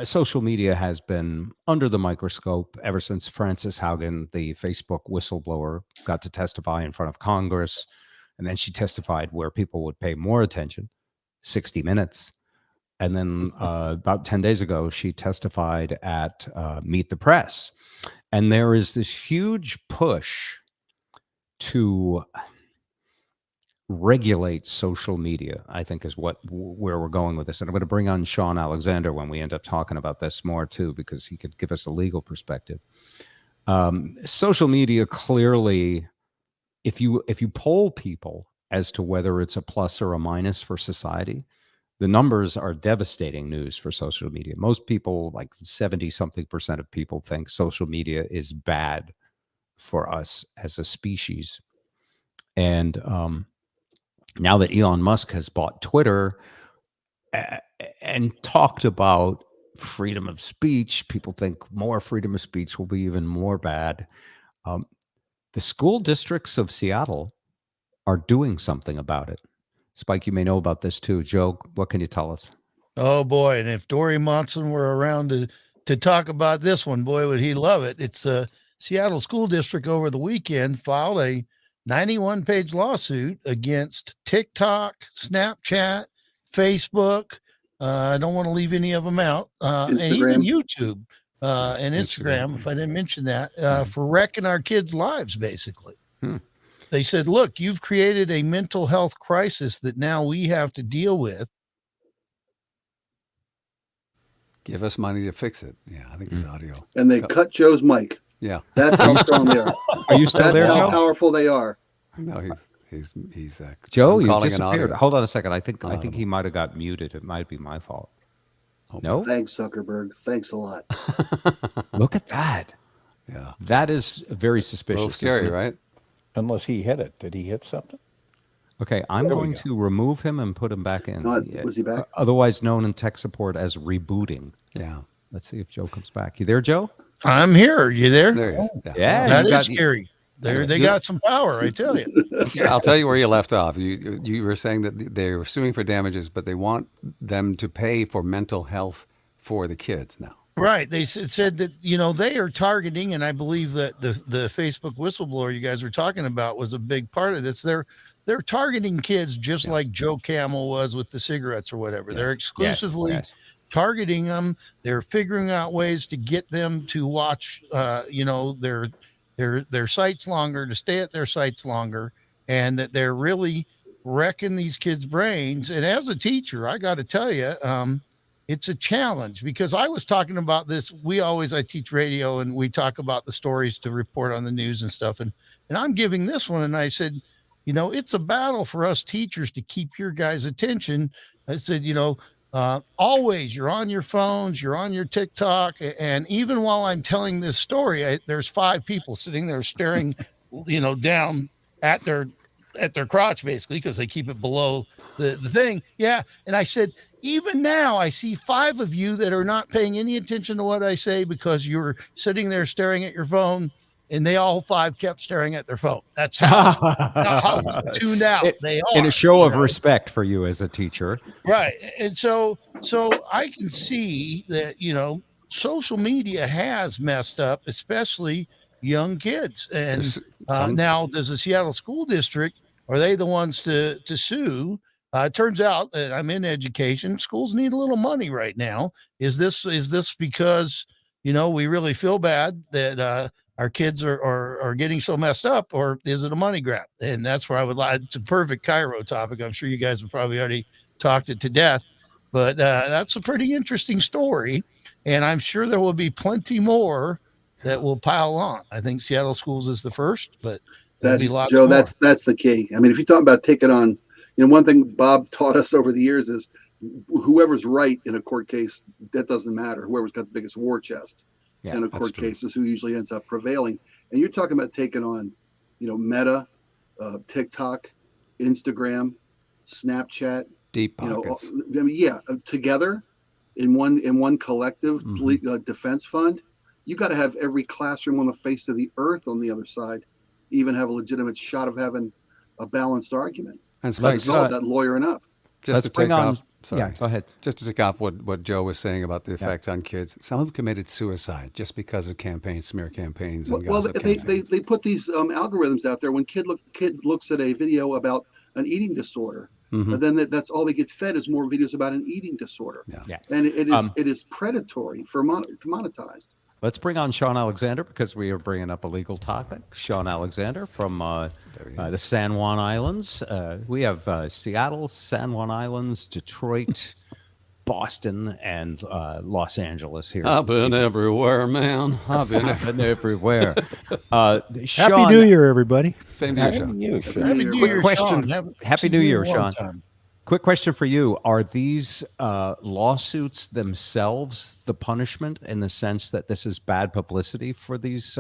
social media has been under the microscope ever since Frances Haugen, the Facebook whistleblower, got to testify in front of Congress. And then she testified where people would pay more attention, 60 Minutes. And then about 10 days ago, she testified at Meet the Press. And there is this huge push to regulate social media, I think, is where we're going with this. And I'm going to bring on Shawn Alexander when we end up talking about this more too, because he could give us a legal perspective. Social media clearly, if you poll people as to whether it's a plus or a minus for society, the numbers are devastating news for social media. Most people, like 70-something% of people, think social media is bad for us as a species. And now that Elon Musk has bought Twitter and talked about freedom of speech, people think more freedom of speech will be even more bad. The school districts of Seattle are doing something about it. Spike, you may know about this too. Joe, what can you tell us?
Oh boy, and if Dory Monson were around to talk about this one, boy, would he love it. It's a Seattle School District over the weekend filed a 91-page lawsuit against TikTok, Snapchat, Facebook. I don't want to leave any of them out, and even YouTube and Instagram, if I didn't mention that, for wrecking our kids' lives, basically. They said, look, you've created a mental health crisis that now we have to deal with.
Give us money to fix it. Yeah, I think there's audio.
And they cut Joe's mic.
Yeah.
That's how strong they are.
Are you still there, Joe?
That's how powerful they are.
No, he's
Joe, you disappeared. Hold on a second. I think he might have got muted. It might be my fault. No?
Thanks, Zuckerberg. Thanks a lot.
Look at that.
Yeah.
That is very suspicious.
A little scary, right?
Unless he hit it. Did he hit something?
Okay, I'm going to remove him and put him back in.
Was he back?
Otherwise known in tech support as rebooting.
Yeah.
Let's see if Joe comes back. You there, Joe?
I'm here. Are you there?
There he is.
Yeah.
That is scary. They got some power, I tell you.
I'll tell you where you left off. You were saying that they're suing for damages, but they want them to pay for mental health for the kids now.
Right. They said that, they are targeting, and I believe that the Facebook whistleblower you guys were talking about was a big part of this. They're targeting kids just like Joe Camel was with the cigarettes or whatever.
Yes.
They're exclusively targeting them. They're figuring out ways to get them to watch, their sites longer, to stay at their sites longer, and that they're really wrecking these kids' brains. And as a teacher, I got to tell you, it's a challenge, because I was talking about this. I teach radio, and we talk about the stories to report on the news and stuff. And I'm giving this one, and I said, it's a battle for us teachers to keep your guys' attention. I said, always you're on your phones, you're on your TikTok. And even while I'm telling this story, there's 5 people sitting there staring, down at their at their crotch, basically, because they keep it below the thing. Yeah. And I said, even now I see 5 of you that are not paying any attention to what I say because you're sitting there staring at your phone, and they all 5 kept staring at their phone. That's how tuned out they are.
In a show of respect for you as a teacher.
Right. And so I can see that, social media has messed up, especially young kids. And now does the Seattle School District, are they the ones to sue? It turns out, and I'm in education, schools need a little money right now. Is this because, we really feel bad that our kids are getting so messed up, or is it a money grab? And that's where I would like, it's a perfect Cairo topic. I'm sure you guys have probably already talked it to death, but that's a pretty interesting story. And I'm sure there will be plenty more that will pile on. I think Seattle Schools is the first, but there'll be lots
Joe,
more.
That's the key. I mean, if you talk about taking on, one thing Bob taught us over the years is whoever's right in a court case, that doesn't matter. Whoever's got the biggest war chest in a court case is who usually ends up prevailing. And you're talking about taking on, Meta, TikTok, Instagram, Snapchat,
deep pockets.
Together in one collective defense fund. You got to have every classroom on the face of the earth on the other side, even have a legitimate shot of having a balanced argument.
And
let's call that lawyering up.
Just to take off. Sorry.
Yeah, go ahead.
Just to take off what Joe was saying about the effects on kids. Some have committed suicide just because of smear campaigns. And
they put these algorithms out there. When kid looks at a video about an eating disorder, but then that's all they get fed is more videos about an eating disorder.
Yeah.
And it is predatory for monetized.
Let's bring on Shawn Alexander, because we are bringing up a legal topic. Shawn Alexander from the San Juan Islands. We have Seattle, San Juan Islands, Detroit, Boston, and Los Angeles here.
I've been everywhere, man. I've been
everywhere.
Happy
Shawn,
New Year, everybody.
Same to you, Shawn.
Happy New Year,
question.
Shawn.
Happy New Year, Shawn.
Time.
Quick question for you. Are these lawsuits themselves the punishment, in the sense that this is bad publicity for these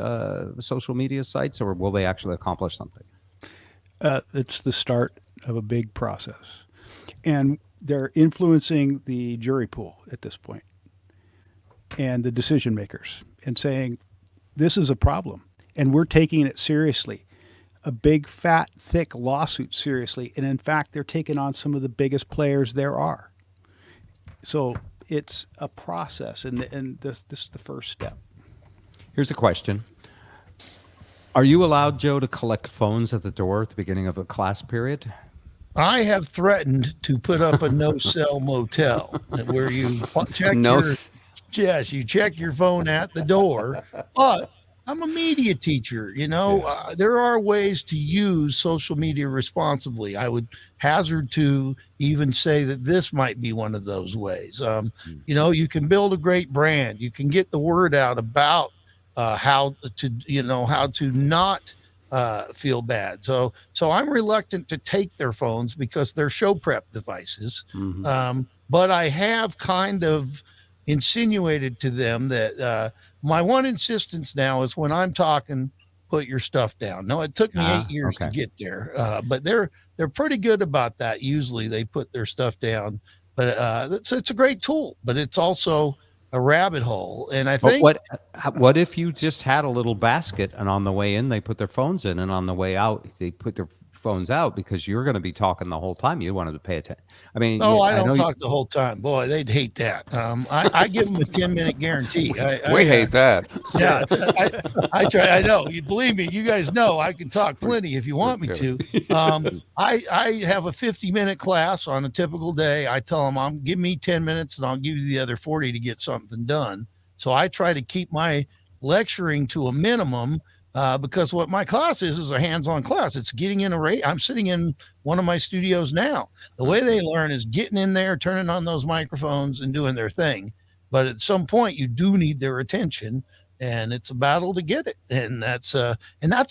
social media sites, or will they actually accomplish something?
It's the start of a big process. And they're influencing the jury pool at this point and the decision makers, and saying, this is a problem and we're taking it seriously. A big, fat, thick lawsuit seriously. And in fact, they're taking on some of the biggest players there are. So it's a process, and this is the first step.
Here's a question. Are you allowed, Joe, to collect phones at the door at the beginning of a class period?
I have threatened to put up a no-sell motel where you check you check your phone at the door, but I'm a media teacher, there are ways to use social media responsibly. I would hazard to even say that this might be one of those ways. You can build a great brand. You can get the word out about how to not feel bad. So I'm reluctant to take their phones because they're show prep devices. But I have kind of insinuated to them that my one insistence now is when I'm talking, put your stuff down. No, it took me 8 years to get there, but they're pretty good about that. Usually they put their stuff down, but it's a great tool, but it's also a rabbit hole. And I think
what if you just had a little basket, and on the way in they put their phones in, and on the way out they put their phones out, because you're going to be talking the whole time. You wanted to pay attention. I mean,
I don't talk the whole time. Boy, they'd hate that. I give them a 10-minute guarantee.
We hate that.
Yeah, I try. I know. You believe me. You guys know I can talk plenty if you want me to. I have a 50-minute class on a typical day. I tell them, give me 10 minutes and I'll give you the other 40 to get something done. So I try to keep my lecturing to a minimum. Because what my class is a hands-on class. It's getting in I'm sitting in one of my studios now. The way they learn is getting in there, turning on those microphones and doing their thing. But at some point you do need their attention, and it's a battle to get it. And that's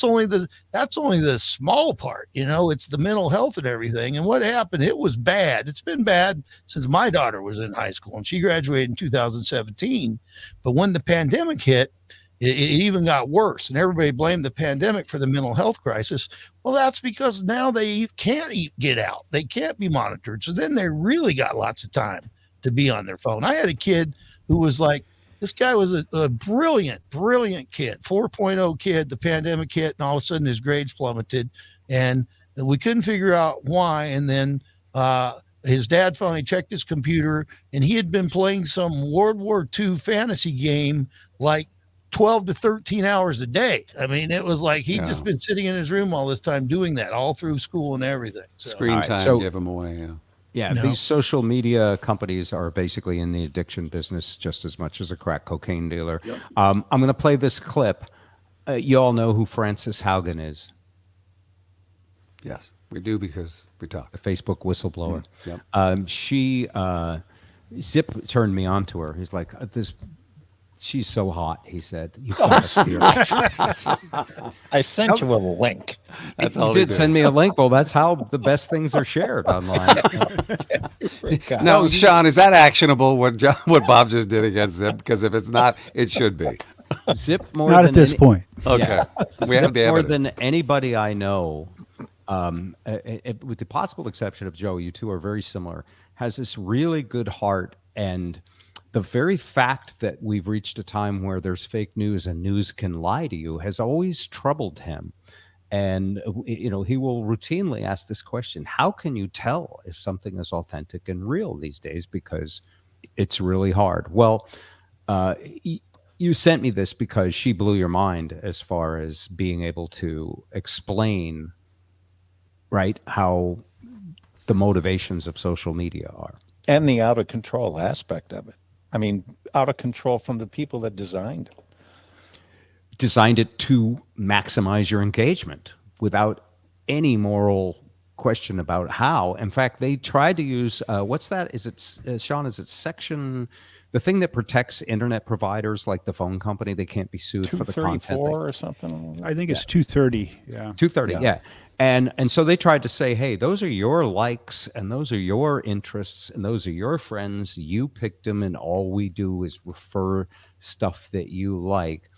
only the small part, it's the mental health and everything. And what happened, it was bad. It's been bad since my daughter was in high school, and she graduated in 2017. But when the pandemic hit, It even got worse, and everybody blamed the pandemic for the mental health crisis. Well, that's because now they can't get out. They can't be monitored. So then they really got lots of time to be on their phone. I had a kid who was like, this guy was a brilliant, brilliant kid, 4.0 kid. The pandemic hit, and all of a sudden his grades plummeted, and we couldn't figure out why. And then his dad finally checked his computer, and he had been playing some World War II fantasy game like 12 to 13 hours a day. I mean, it was like he'd just been sitting in his room all this time doing that all through school and everything. So.
Screen time gave him away.
Yeah, these social media companies are basically in the addiction business just as much as a crack cocaine dealer. Yep. I'm going to play this clip. You all know who Frances Haugen is.
Yes, we do because we talk.
The Facebook whistleblower.
Yep.
She, Zip turned me on to her. He's like, she's so hot, he said. You gotta see her.
I sent you a link.
That's
You
all
did send me a link. Well, that's how the best things are shared online.
No, Shawn, is that actionable, what Bob just did against Zip? Because if it's not, it should be.
Zip more
Not
than
at this point.
Okay.
Yeah.
We have the
Zip more
evidence.
than anybody I know, with the possible exception of Joe, you two are very similar, has this really good heart. And the very fact that we've reached a time where there's fake news and news can lie to you has always troubled him. And, he will routinely ask this question: how can you tell if something is authentic and real these days? Because it's really hard. Well, you sent me this because she blew your mind as far as being able to explain, right, how the motivations of social media are.
And the out of control aspect of it. I mean, out of control from the people that designed it.
Designed it to maximize your engagement without any moral question about how. In fact, they tried to use, what's that? Is it, Shawn, is it section, the thing that protects internet providers like the phone company? They can't be sued for the content.
234 or something?
I think it's 230. Yeah.
230, yeah. And so they tried to say, hey, those are your likes and those are your interests and those are your friends. You picked them and all we do is refer stuff that you like.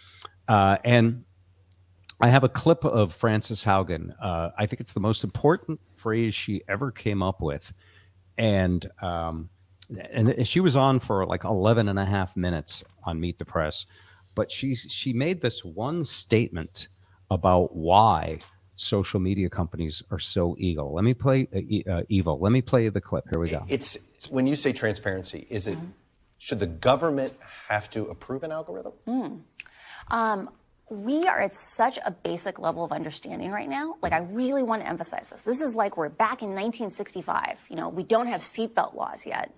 And I have a clip of Frances Haugen. I think it's the most important phrase she ever came up with. And she was on for like 11 and a half minutes on Meet the Press. But she made this one statement about why social media companies are so evil. Let me play evil. Let me play the clip. Here we go.
It's when you say transparency, is it should the government have to approve an algorithm?
We are at such a basic level of understanding right now. Like, I really want to emphasize this. This is like we're back in 1965. We don't have seatbelt laws yet.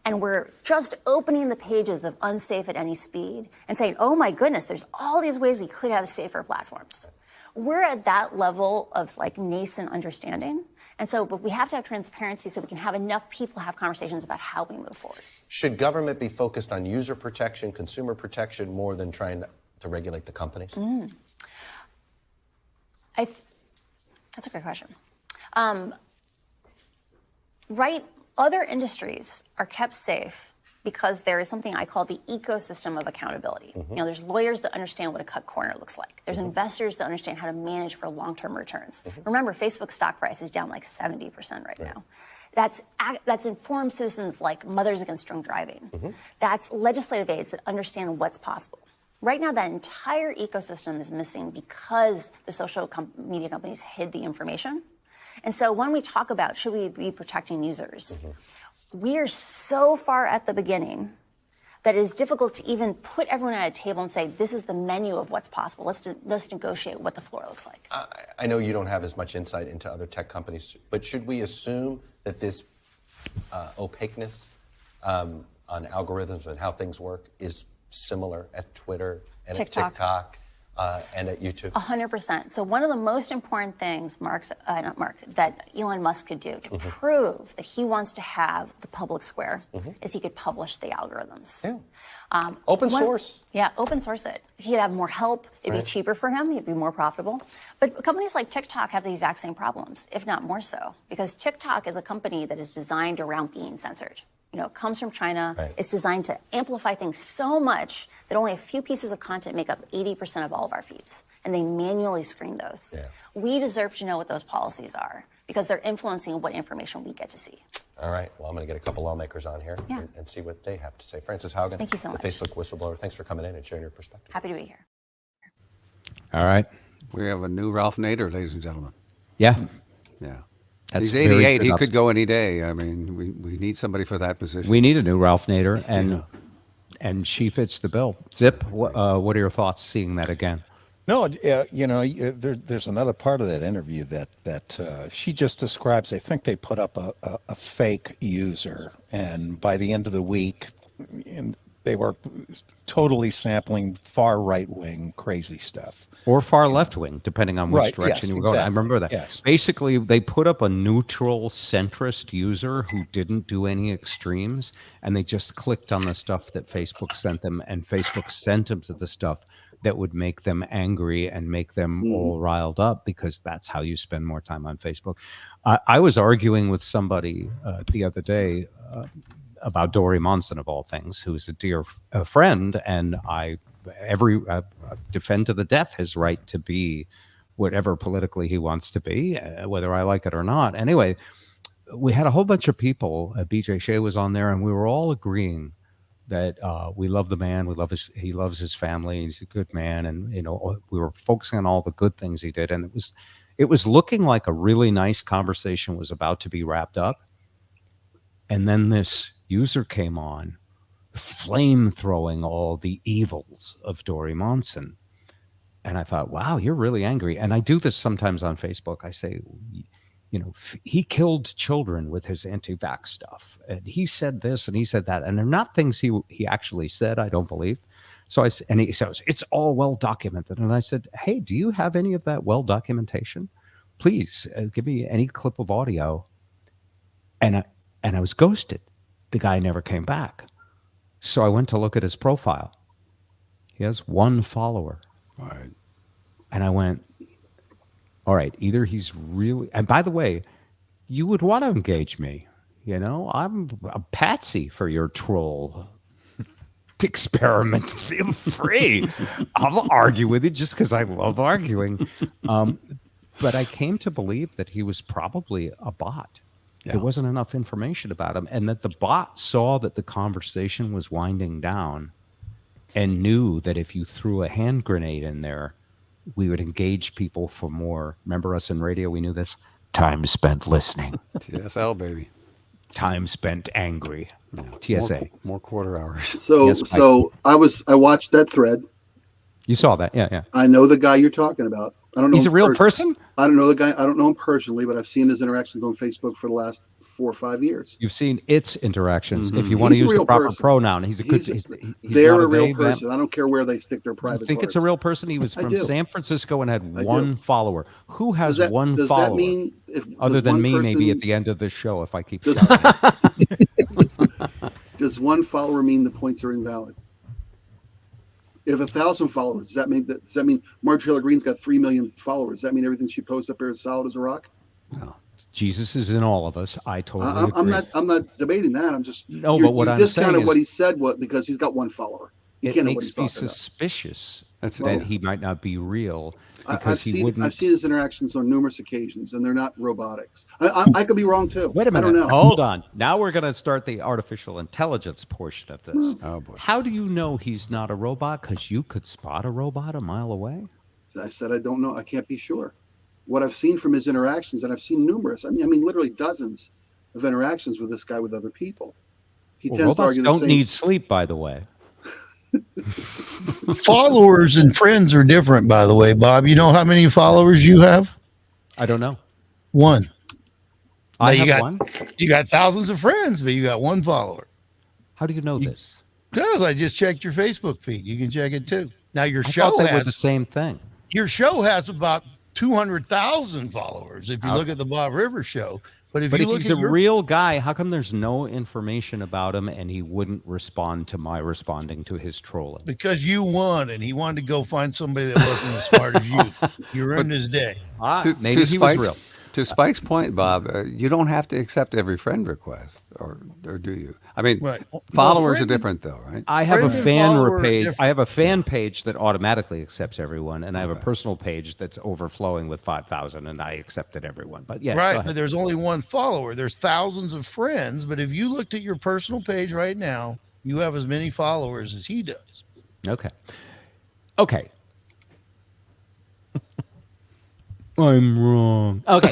And we're just opening the pages of unsafe at any speed and saying, oh my goodness, there's all these ways we could have safer platforms. We're at that level of like nascent understanding. And so, but we have to have transparency so we can have enough people have conversations about how we move forward.
Should government be focused on user protection, consumer protection, more than trying to regulate the companies?
That's a great question. Other industries are kept safe because there is something I call the ecosystem of accountability. There's lawyers that understand what a cut corner looks like. There's investors that understand how to manage for long-term returns. Remember, Facebook's stock price is down like 70% right now. That's informed citizens like Mothers Against Drunk Driving. That's legislative aides that understand what's possible. Right now, that entire ecosystem is missing because the social media companies hid the information. And so when we talk about should we be protecting users, we are so far at the beginning that it is difficult to even put everyone at a table and say, this is the menu of what's possible. Let's negotiate what the floor looks like.
I know you don't have as much insight into other tech companies, but should we assume that this opaqueness on algorithms and how things work is similar at Twitter and at TikTok and at YouTube?
100%. So one of the most important things that Elon Musk could do to prove that he wants to have the public square is he could publish the algorithms.
Open source.
Yeah, open source it. He'd have more help. It'd be cheaper for him. He'd be more profitable. But companies like TikTok have the exact same problems, if not more so, because TikTok is a company that is designed around being censored. It comes from China.
Right.
It's designed to amplify things so much that only a few pieces of content make up 80% of all of our feeds. And they manually screen those.
Yeah.
We deserve to know what those policies are because they're influencing what information we get to see.
All right. Well, I'm going to get a couple lawmakers on here and see what they have to say. Frances Haugen,
Thank you so much.
the Facebook whistleblower. Thanks for coming in and sharing your perspective.
Happy to be here.
All right.
We have a new Ralph Nader, ladies and gentlemen.
Yeah.
Yeah.
That's
He's
very
88.
good
He could go any day. I mean, we need somebody for that position.
We need a new Ralph Nader, and she fits the bill. Zip, what are your thoughts seeing that again?
No, there's another part of that interview that she just describes. I think they put up a fake user, and by the end of the week, they were totally sampling far right wing crazy stuff.
Or far left wing, depending on which
Right,
direction
yes,
you were going. I
exactly,
remember that.
yes.
Basically, they put up a neutral centrist user who didn't do any extremes, and they just clicked on the stuff that Facebook sent them, and Facebook sent them to the stuff that would make them angry and make them all riled up, because that's how you spend more time on Facebook. I was arguing with somebody the other day about Dory Monson, of all things, who's a dear friend, and I defend to the death his right to be whatever politically he wants to be, whether I like it or not. Anyway, we had a whole bunch of people. BJ Shea was on there, and we were all agreeing that we love the man, he loves his family, he's a good man, and we were focusing on all the good things he did, and it was looking like a really nice conversation was about to be wrapped up, and then this user came on, flame throwing all the evils of Dory Monson. And I thought, wow, you're really angry. And I do this sometimes on Facebook. I say, he killed children with his anti-vax stuff. And he said this and he said that. And they're not things he actually said, I don't believe. And he says, it's all well documented. And I said, hey, do you have any of that well documentation? Please give me any clip of audio. And I was ghosted. The guy never came back. So I went to look at his profile. He has 1 follower.
All right.
And I went, all right, either he's really, and by the way, you would want to engage me. I'm a patsy for your troll experiment. Feel free. I'll argue with you just because I love arguing. But I came to believe that he was probably a bot. Yeah. There wasn't enough information about him, and that the bot saw that the conversation was winding down and knew that if you threw a hand grenade in there, we would engage people for more. Remember us in radio? We knew this. Time spent listening.
TSL, baby.
Time spent angry. Yeah. TSA.
More quarter hours.
So I watched that thread.
You saw that? Yeah.
I know the guy you're talking about. I don't know.
He's a real person?
I don't know the guy. I don't know him personally, but I've seen his interactions on Facebook for the last 4 or 5 years.
You've seen its interactions. Mm-hmm. If you want to use the proper pronoun, he's
they're a real person. I don't care where they stick their private.
You think
parts.
It's a real person? He was from San Francisco and had 1 follower. Who has 1 follower?
That mean
other than me, maybe at the end of this show, if I keep
does 1 follower mean the points are invalid? If 1,000 followers, does that mean Marjorie Taylor Greene's got 3 million followers? Does that mean everything she posts up there is solid as a rock?
No. Jesus is in all of us. I totally agree.
I'm not debating that. I'm just
but what I'm saying is
what he said because he's got 1 follower.
It makes me suspicious that he might not be real, because
I've seen his interactions on numerous occasions, and they're not robotics. I could be wrong too.
Wait a minute.
I don't know.
Hold on. Now we're going to start the artificial intelligence portion of this.
Oh boy.
How do you know he's not a robot? Because you could spot a robot a mile away.
I said I don't know. I can't be sure. What I've seen from his interactions, and I've seen numerous. I mean, literally dozens of interactions with this guy with other people. He tends
robots
to argue
don't need sleep, by the way.
Followers and friends are different, by the way, Bob. You know how many followers you have?
I don't know.
1.
I have 1.
You got thousands of friends, but you got 1 follower.
How do you know this?
Because I just checked your Facebook feed. You can check it too. Now your
I
show
thought they
has
were the same thing.
Your show has about 200,000 followers if you look at the Bob Rivers show. But if
he's a real guy, how come there's no information about him and he wouldn't respond to my responding to his trolling?
Because you won, and he wanted to go find somebody that wasn't as smart as you. You ruined his day.
Maybe he was real.
To Spike's point, Bob, you don't have to accept every friend request, or do you? I mean,
Right.
followers
Well,
are different, though, right?
I have a
Friend and
fan
follower are
page.
different.
I have a fan page that automatically accepts everyone, and I have a personal page that's overflowing with 5,000, and I accepted everyone. But yes, go
Right,
ahead.
but there's only one follower. There's thousands of friends, but if you looked at your personal page right now, you have as many followers as he does.
Okay. Okay. I'm wrong. Okay.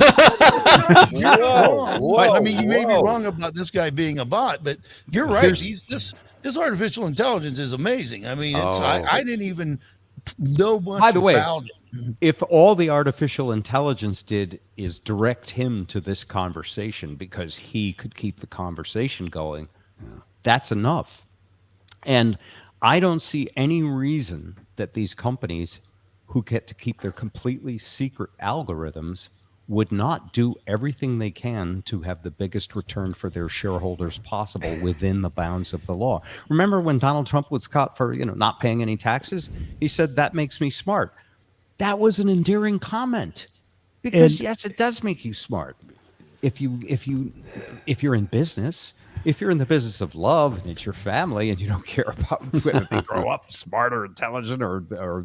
Whoa, I mean, you may be wrong about this guy being a bot, but you're right. This artificial intelligence is amazing. I mean, I didn't even know much
By the way,
about it.
if all the artificial intelligence did is direct him to this conversation because he could keep the conversation going, that's enough. And I don't see any reason that these companies who get to keep their completely secret algorithms would not do everything they can to have the biggest return for their shareholders possible within the bounds of the law. Remember when Donald Trump was caught for, not paying any taxes? He said, "That makes me smart." That was an endearing comment, because yes, it does make you smart. If you're in business, if you're in the business of love and it's your family and you don't care about whether they grow up smart or intelligent or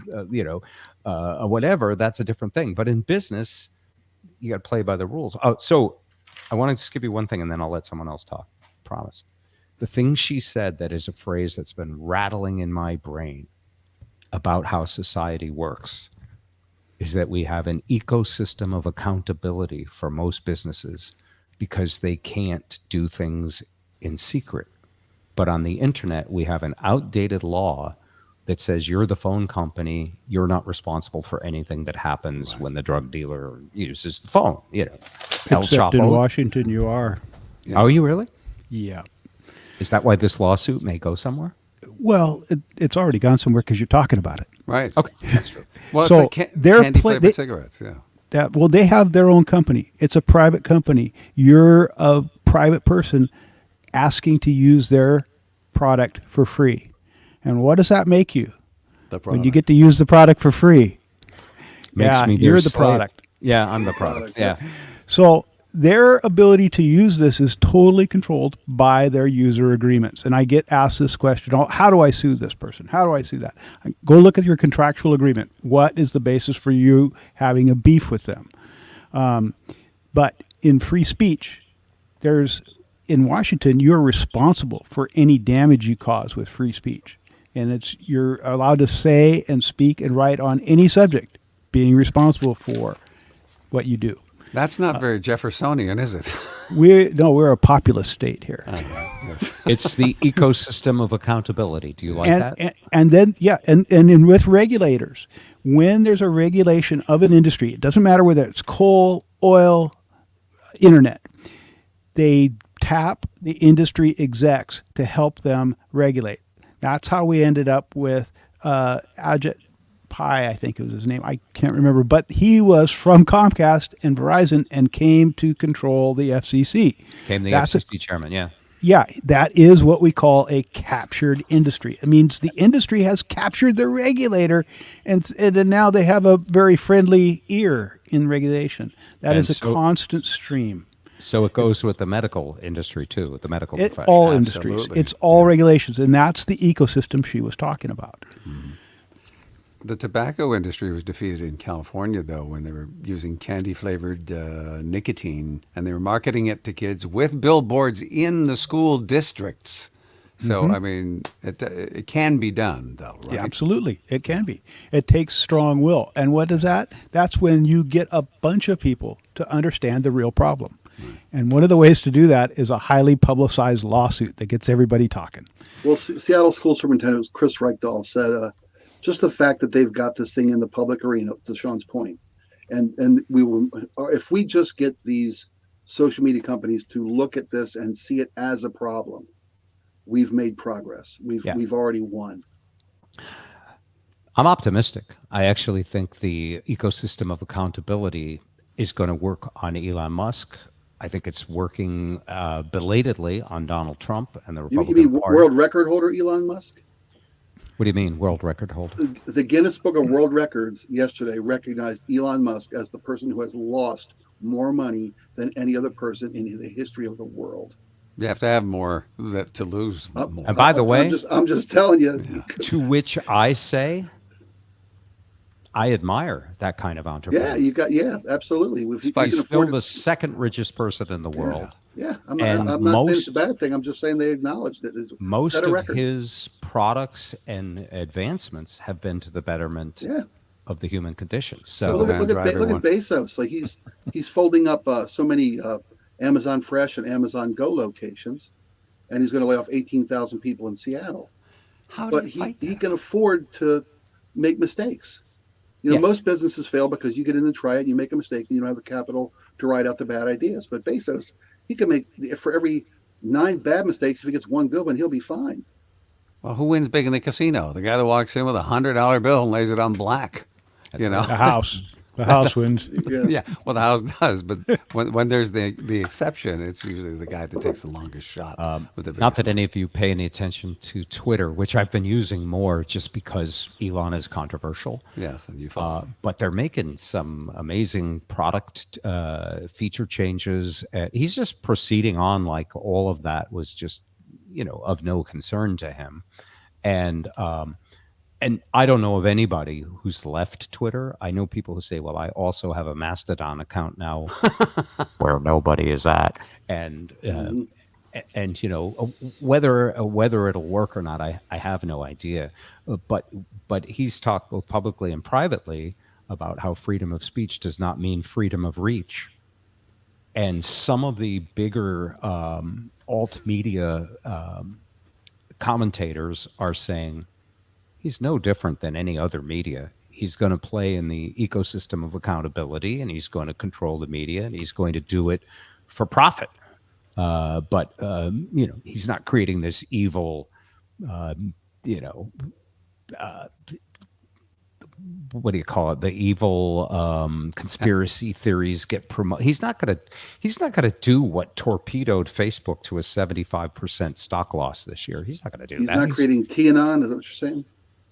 whatever, that's a different thing. But in business, you got to play by the rules. Oh, so I want to just give you one thing, and then I'll let someone else talk. Promise. The thing she said that is a phrase that's been rattling in my brain about how society works is that we have an ecosystem of accountability for most businesses because they can't do things in secret. But on the internet, we have an outdated law that says you're the phone company, you're not responsible for anything that happens when the drug dealer uses the phone. El
Except in
Chapo.
Washington, you are.
Yeah. Are you really?
Yeah.
Is that why this lawsuit may go somewhere?
Well, it's already gone somewhere because you're talking about it.
Right.
Okay, that's true.
Well,
So
it's like
they're
candy-flavored cigarettes, yeah.
Well, they have their own company. It's a private company. You're a private person asking to use their product for free. And what does that make you?
The product.
When you get to use the product for free.
Makes me
you're
their
the
slave.
product.
Yeah, I'm the product. Yeah.
So their ability to use this is totally controlled by their user agreements. And I get asked this question, how do I sue this person? How do I sue that? Go look at your contractual agreement. What is the basis for you having a beef with them? But in free speech, in Washington, you're responsible for any damage you cause with free speech. And you're allowed to say and speak and write on any subject, being responsible for what you do.
That's not very Jeffersonian, is it?
We're a populist state here.
It's the ecosystem of accountability. Do you like that?
And then, and with regulators, when there's a regulation of an industry, it doesn't matter whether it's coal, oil, internet, they tap the industry execs to help them regulate. That's how we ended up with Ajit Pai, I think it was his name. I can't remember, but he was from Comcast and Verizon and came to control the FCC.
FCC chairman, yeah.
Yeah, that is what we call a captured industry. It means the industry has captured the regulator, and now they have a very friendly ear in regulation. That is a constant stream.
So it goes with the medical industry too, with the medical profession.
All industries. It's all regulations, and that's the ecosystem she was talking about.
Mm-hmm.
The tobacco industry was defeated in California, though, when they were using candy-flavored nicotine, and they were marketing it to kids with billboards in the school districts. So, I mean, it can be done, though, right?
Yeah, absolutely. It can be. It takes strong will. And what is that? That's when you get a bunch of people to understand the real problem. And one of the ways to do that is a highly publicized lawsuit that gets everybody talking.
Well, Seattle School Superintendent Chris Reichdahl said, just the fact that they've got this thing in the public arena, to Sean's point, and if we just get these social media companies to look at this and see it as a problem, we've made progress. We've already won.
I'm optimistic. I actually think the ecosystem of accountability is going to work on Elon Musk. I think it's working belatedly on Donald Trump and the Republican
You mean
Party.
world record holder Elon Musk?
What do you mean, world record holder?
The Guinness Book of World Records yesterday recognized Elon Musk as the person who has lost more money than any other person in the history of the world.
You have to have more to lose more.
And by the way,
I'm just telling you.
To which I say, I admire that kind of entrepreneur.
Yeah, absolutely.
He's still the second richest person in the world.
Yeah, I'm not saying it's a bad thing. I'm just saying they acknowledged it.
Most of his products and advancements have been to the betterment of the human condition. So
look at Bezos. Like he's folding up so many Amazon Fresh and Amazon Go locations, and he's going to lay off 18,000 people in Seattle. But he can afford to make mistakes. Most businesses fail because you get in and try it, and you make a mistake, and you don't have the capital to ride out the bad ideas. But Bezos, he can make, for every 9 bad mistakes, if he gets 1 good one, he'll be fine.
Well, who wins big in the casino? The guy that walks in with $100 bill and lays it on black.
The house. The house wins.
Yeah, well, the house does, but when there's the exception, it's usually the guy that takes the longest shot.
Not that any of you pay any attention to Twitter, which I've been using more just because Elon is controversial.
Yes, and you follow.
But they're making some amazing product feature changes. He's just proceeding on like all of that was just, of no concern to him. And I don't know of anybody who's left Twitter. I know people who say, well, I also have a Mastodon account now where nobody is at. And whether it'll work or not, I have no idea. But he's talked both publicly and privately about how freedom of speech does not mean freedom of reach. And some of the bigger alt media commentators are saying, he's no different than any other media. He's going to play in the ecosystem of accountability, and he's going to control the media, and he's going to do it for profit. But he's not creating this evil, what do you call it? The evil conspiracy theories get promoted. He's not going to do what torpedoed Facebook to a 75% stock loss this year. He's not going to do that.
He's not creating TANON. Is that what you're saying?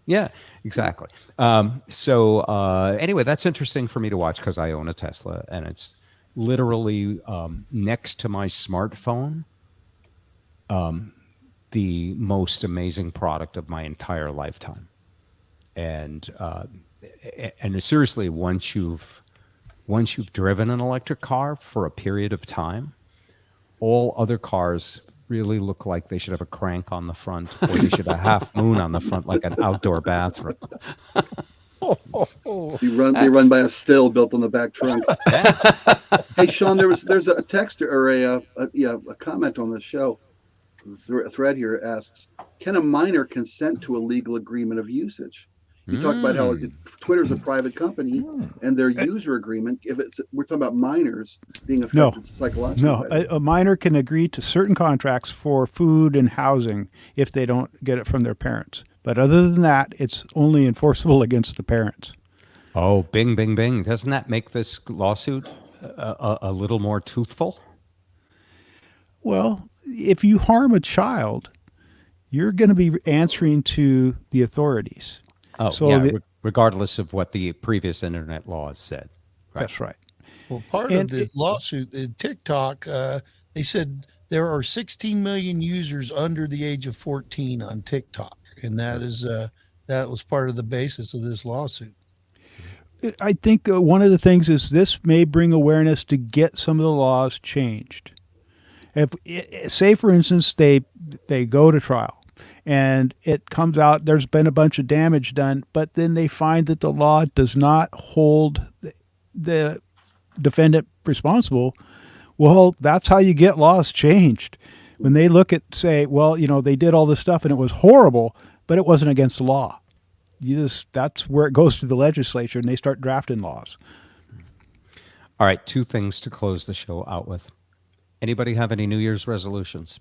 Yeah, exactly. Anyway, that's interesting for me to watch because I own a Tesla, and it's literally next to my smartphone, the most amazing product of my entire lifetime. And seriously, once you've driven an electric car for a period of time, all other cars really look like they should have a crank on the front, or they should have a half moon on the front, like an outdoor bathroom.
They run by a still built on the back trunk. Hey, Shawn, there's a text or a comment on the show. A thread here asks, can a minor consent to a legal agreement of usage? You talk about how Twitter's a private company, and their user agreement, we're talking about minors being affected psychologically.
No, a minor can agree to certain contracts for food and housing if they don't get it from their parents. But other than that, it's only enforceable against the parents.
Oh, bing, bing, bing. Doesn't that make this lawsuit a little more truthful?
Well, if you harm a child, you're going to be answering to the authorities.
Oh, so regardless of what the previous internet laws said.
Right? That's right.
Well, part of the lawsuit, TikTok, they said there are 16 million users under the age of 14 on TikTok, and that was part of the basis of this lawsuit.
I think one of the things is this may bring awareness to get some of the laws changed. Say, for instance, they go to trial. And it comes out there's been a bunch of damage done, but then they find that the law does not hold the defendant responsible. Well, that's how you get laws changed. When they look at, say, well, they did all this stuff and it was horrible, but it wasn't against the law. That's where it goes to the legislature and they start drafting laws.
All right, 2 things to close the show out with. Anybody have any New Year's resolutions?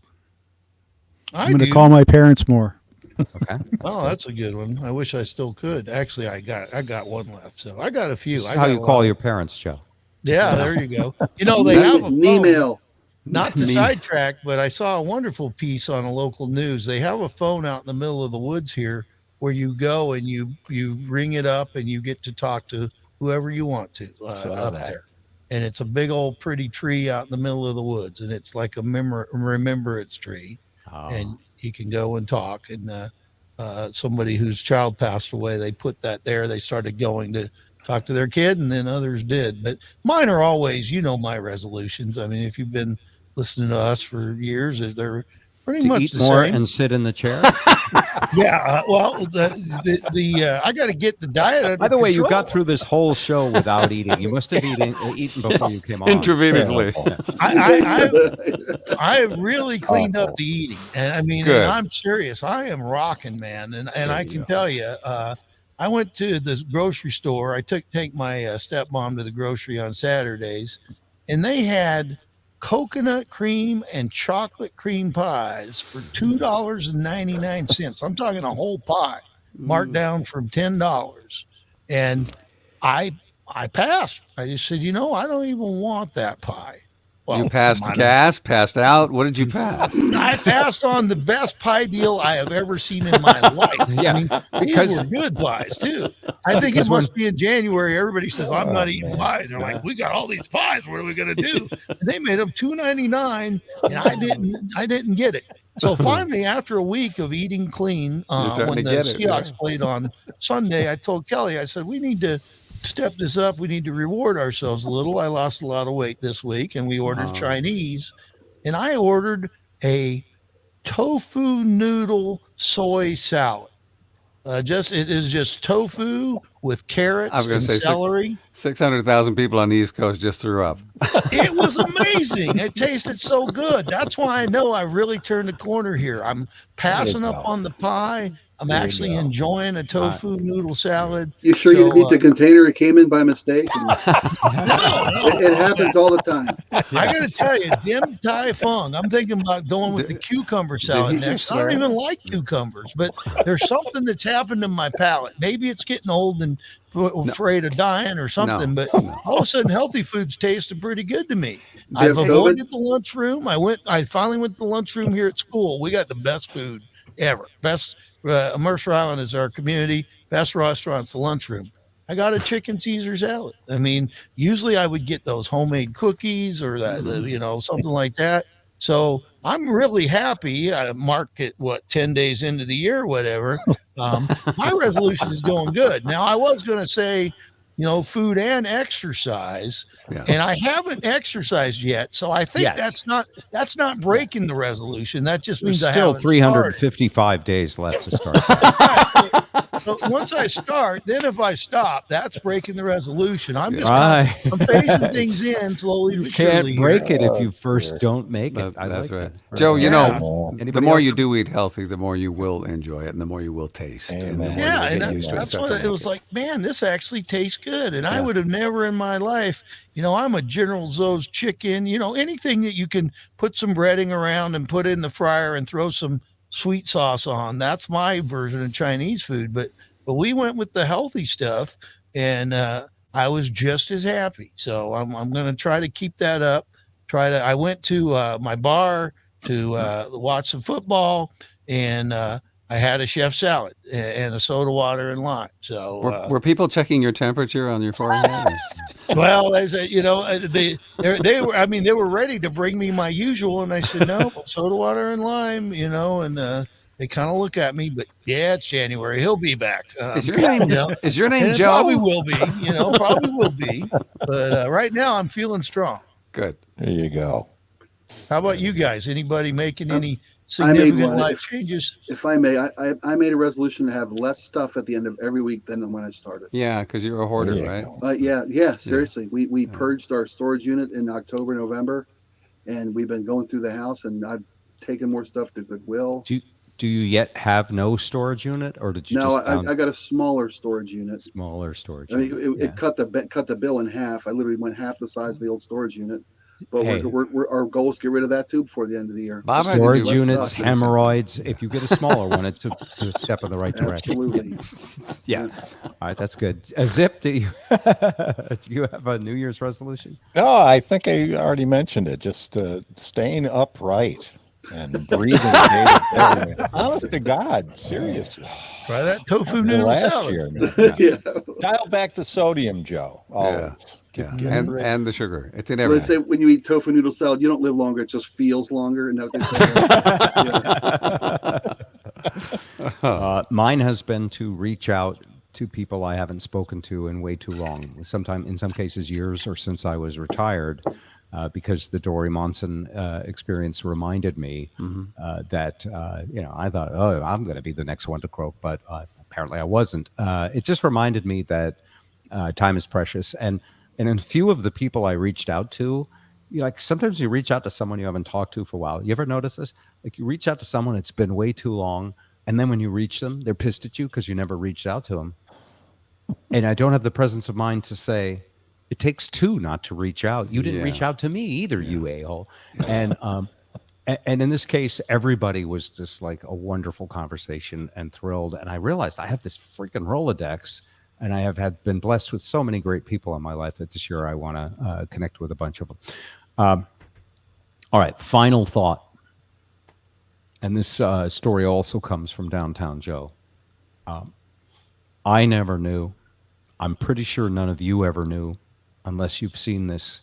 I'm going to call my parents more.
Okay.
That's a good one. I wish I still could. Actually, I got one left. So I got a few.
How you call your parents, Joe?
Yeah, there you go. They have an
email.
Not to sidetrack, but I saw a wonderful piece on a local news. They have a phone out in the middle of the woods here where you go and you ring it up and you get to talk to whoever you want to up there. And it's a big old pretty tree out in the middle of the woods, and it's like a remembrance tree. And you can go and talk. And somebody whose child passed away, they put that there. They started going to talk to their kid, and then others did. But mine are always, my resolutions. I mean, if you've been listening to us for years, they're pretty much
eat
the
more
same.
And sit in the chair.
Yeah, well, I got to get the diet under
By the way, you
control.
got through this whole show without eating. You must have eaten before you came on.
Intravenously.
I really cleaned up the eating, and I mean, and I'm serious. I am rocking, man, and I can tell you, I went to this grocery store. I take my stepmom to the grocery on Saturdays, and they had coconut cream and chocolate cream pies for $2.99. I'm talking a whole pie, marked down from $10. And I passed. I just said, I don't even want that pie. Well,
you passed gas, passed out. What did you pass?
I passed on the best pie deal I have ever seen in my life.
Yeah,
I mean, these were good pies too. I think it must be in January. Everybody says I'm not eating pie. They're like, we got all these pies. What are we gonna do? And they made them $2.99, and I didn't get it. So finally, after a week of eating clean, when the Seahawks played on Sunday, I told Kelly, I said, we need to step this up. We need to reward ourselves a little. I lost a lot of weight this week, and we ordered Chinese, and I ordered a tofu noodle soy salad. It is just tofu with carrots and celery.
600,000 people on the East Coast just threw up.
It was amazing. It tasted so good. That's why I know I really turned the corner here. I'm passing up on the pie. I'm actually enjoying a tofu noodle salad.
You sure you didn't eat the container it came in by mistake? It happens all the time.
I got to tell you, Dim Tai Fung, I'm thinking about going with the cucumber salad next. I don't even like cucumbers, but there's something that's happened in my palate. Maybe it's getting old and afraid of dying or something, but all of a sudden healthy foods tasting pretty good to me. I've avoided the lunchroom. I finally went to the lunchroom here at school. We got the best food ever. Best Mercer Island is our community. Best restaurants, the lunchroom. I got a chicken Caesar salad. I mean, usually I would get those homemade cookies or that, something like that. So I'm really happy. I mark it 10 days into the year, or whatever. My resolution is going good. Now I was going to say, food and exercise, and I haven't exercised yet. So I think that's not breaking the resolution. That just means
There's
I
still
haven't
355 days left to start.
So once I start, then if I stop, that's breaking the resolution. I'm just I'm phasing things in slowly but surely.
Can't break it if you first don't make it.
That's right. Joe, the more you do eat healthy, the more you will enjoy it and the more you will taste. And
that's what it was like, man, this actually tastes good. And I would have never in my life, I'm a General Tso's chicken, anything that you can put some breading around and put in the fryer and throw some sweet sauce on. That's my version of Chinese food. But we went with the healthy stuff, and I was just as happy. So I'm going to try to keep that up. I went to my bar to watch some football, and I had a chef salad and a soda water and lime. So
were people checking your temperature on your forehead?
Well, they were. I mean, they were ready to bring me my usual, and I said no, soda water and lime. And they kind of look at me, but it's January. He'll be back.
Is your name Joe?
Probably will be. Probably will be. But right now, I'm feeling strong.
Good.
There you go.
How about you guys? Anybody making any significant life changes?
If I may, I made a resolution to have less stuff at the end of every week than when I started.
Yeah, because you're a hoarder, right?
Yeah. Seriously, we purged our storage unit in October, November, and we've been going through the house, and I've taken more stuff to Goodwill.
Do you yet have no storage unit, or did you?
No, I got a smaller storage unit.
Smaller storage.
I mean, it cut the bill in half. I literally went half the size of the old storage unit. But our goal is to get rid of that too before the end of the year.
Storage units, hemorrhoids. If you get a smaller one, it's a step in the right direction.
Absolutely.
Yeah. All right, that's good. Zip, do you have a New Year's resolution?
No, I think I already mentioned it. Just staying upright. and breathing day to day. Honest to God, seriously.
Try that tofu
The
noodle
last
salad.
year, man.
Yeah.
Dial back the sodium, Joe. Always.
Yeah.
Get rid-
And the sugar. It's in
Well, they
everything.
say when you eat tofu noodle salad, you don't live longer; it just feels longer. And that they say.
Mine has been to reach out to people I haven't spoken to in way too long. Sometimes, in some cases, years or since I was retired, because the Dory Monson experience reminded me that I thought, oh, I'm going to be the next one to croak, but apparently I wasn't. It just reminded me that time is precious, and in a few of the people I reached out to. Like sometimes you reach out to someone you haven't talked to for a while. You ever notice this? Like you reach out to someone, it's been way too long. And then when you reach them, they're pissed at you because you never reached out to them. And I don't have the presence of mind to say, it takes two not to reach out. You didn't reach out to me either, you a-hole. And in this case, everybody was just like a wonderful conversation and thrilled. And I realized I have this freaking Rolodex, and I have been blessed with so many great people in my life that this year I want to connect with a bunch of them. All right, final thought. And this story also comes from Downtown Joe. I never knew. I'm pretty sure none of you ever knew, unless you've seen this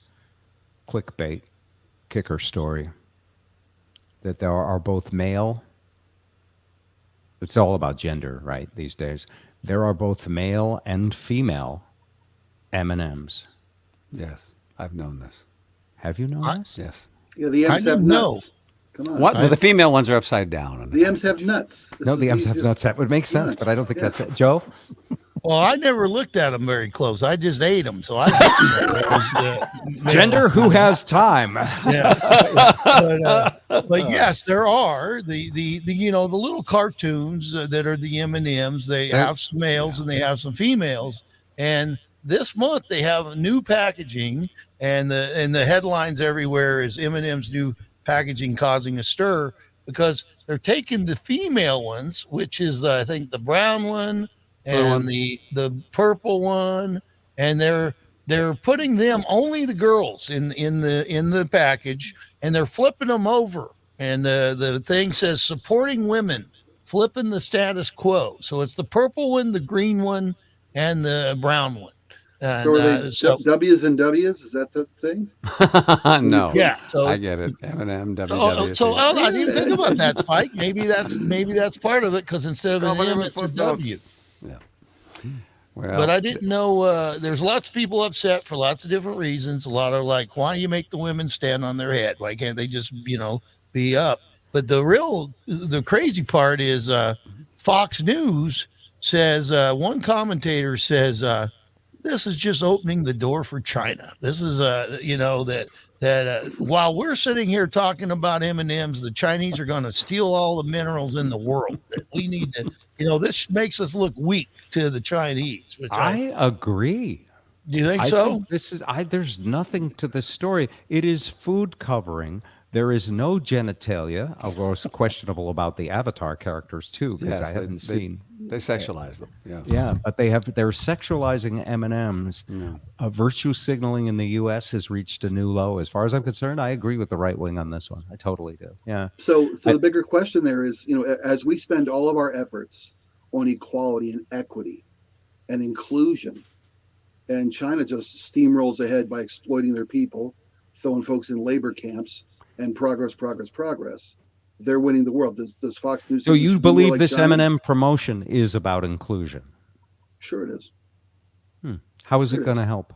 clickbait kicker story, that there are both male. It's all about gender, right, these days. There are both male and female M&Ms.
Yes, I've known this.
Have you known this?
Yes.
Yeah, the M's have nuts. Come on.
What? The female ones are upside down.
The M's have nuts.
No, the M's have nuts. That would make sense, but I don't think that's it. Joe?
Well, I never looked at them very close. I just ate them, so I didn't know.
Gender, who has time?
Yeah, but yes, there are the little cartoons that are the M&Ms. They have some males and they have some females, and this month they have new packaging, and the headlines everywhere is M&M's new packaging causing a stir because they're taking the female ones, which is I think the brown one and the purple one, and they're putting them, only the girls in the package, and they're flipping them over, and the thing says supporting women, flipping the status quo. So it's the purple one, the green one, and the brown one. And,
so are they W's and W's? Is that the thing?
No.
Yeah. So
I get it. M&M, WW.
So I didn't think about that, Spike. Maybe that's part of it, because instead of an M, it's a W.
Yeah. Well,
but I didn't know. There's lots of people upset for lots of different reasons. A lot are like, why you make the women stand on their head? Why can't they just, be up? But the crazy part is Fox News says, one commentator says, this is just opening the door for China. This is, that while we're sitting here talking about M&Ms, the Chinese are going to steal all the minerals in the world. That we need to, this makes us look weak to the Chinese. Which
I agree.
Do you think
I
so?
think there's nothing to this story. It is food covering. There is no genitalia. Of course, questionable about the Avatar characters too, because I haven't seen.
They sexualize them. Yeah.
Yeah, but they're sexualizing M&Ms. Virtue signaling in the U.S. has reached a new low. As far as I'm concerned, I agree with the right wing on this one. I totally do. Yeah.
So the bigger question there is, as we spend all of our efforts on equality and equity and inclusion, and China just steamrolls ahead by exploiting their people, throwing folks in labor camps, and progress. They're winning the world. Does Fox News?
So you believe this
China?
M&M promotion is about inclusion?
Sure, it is.
How is it going to help?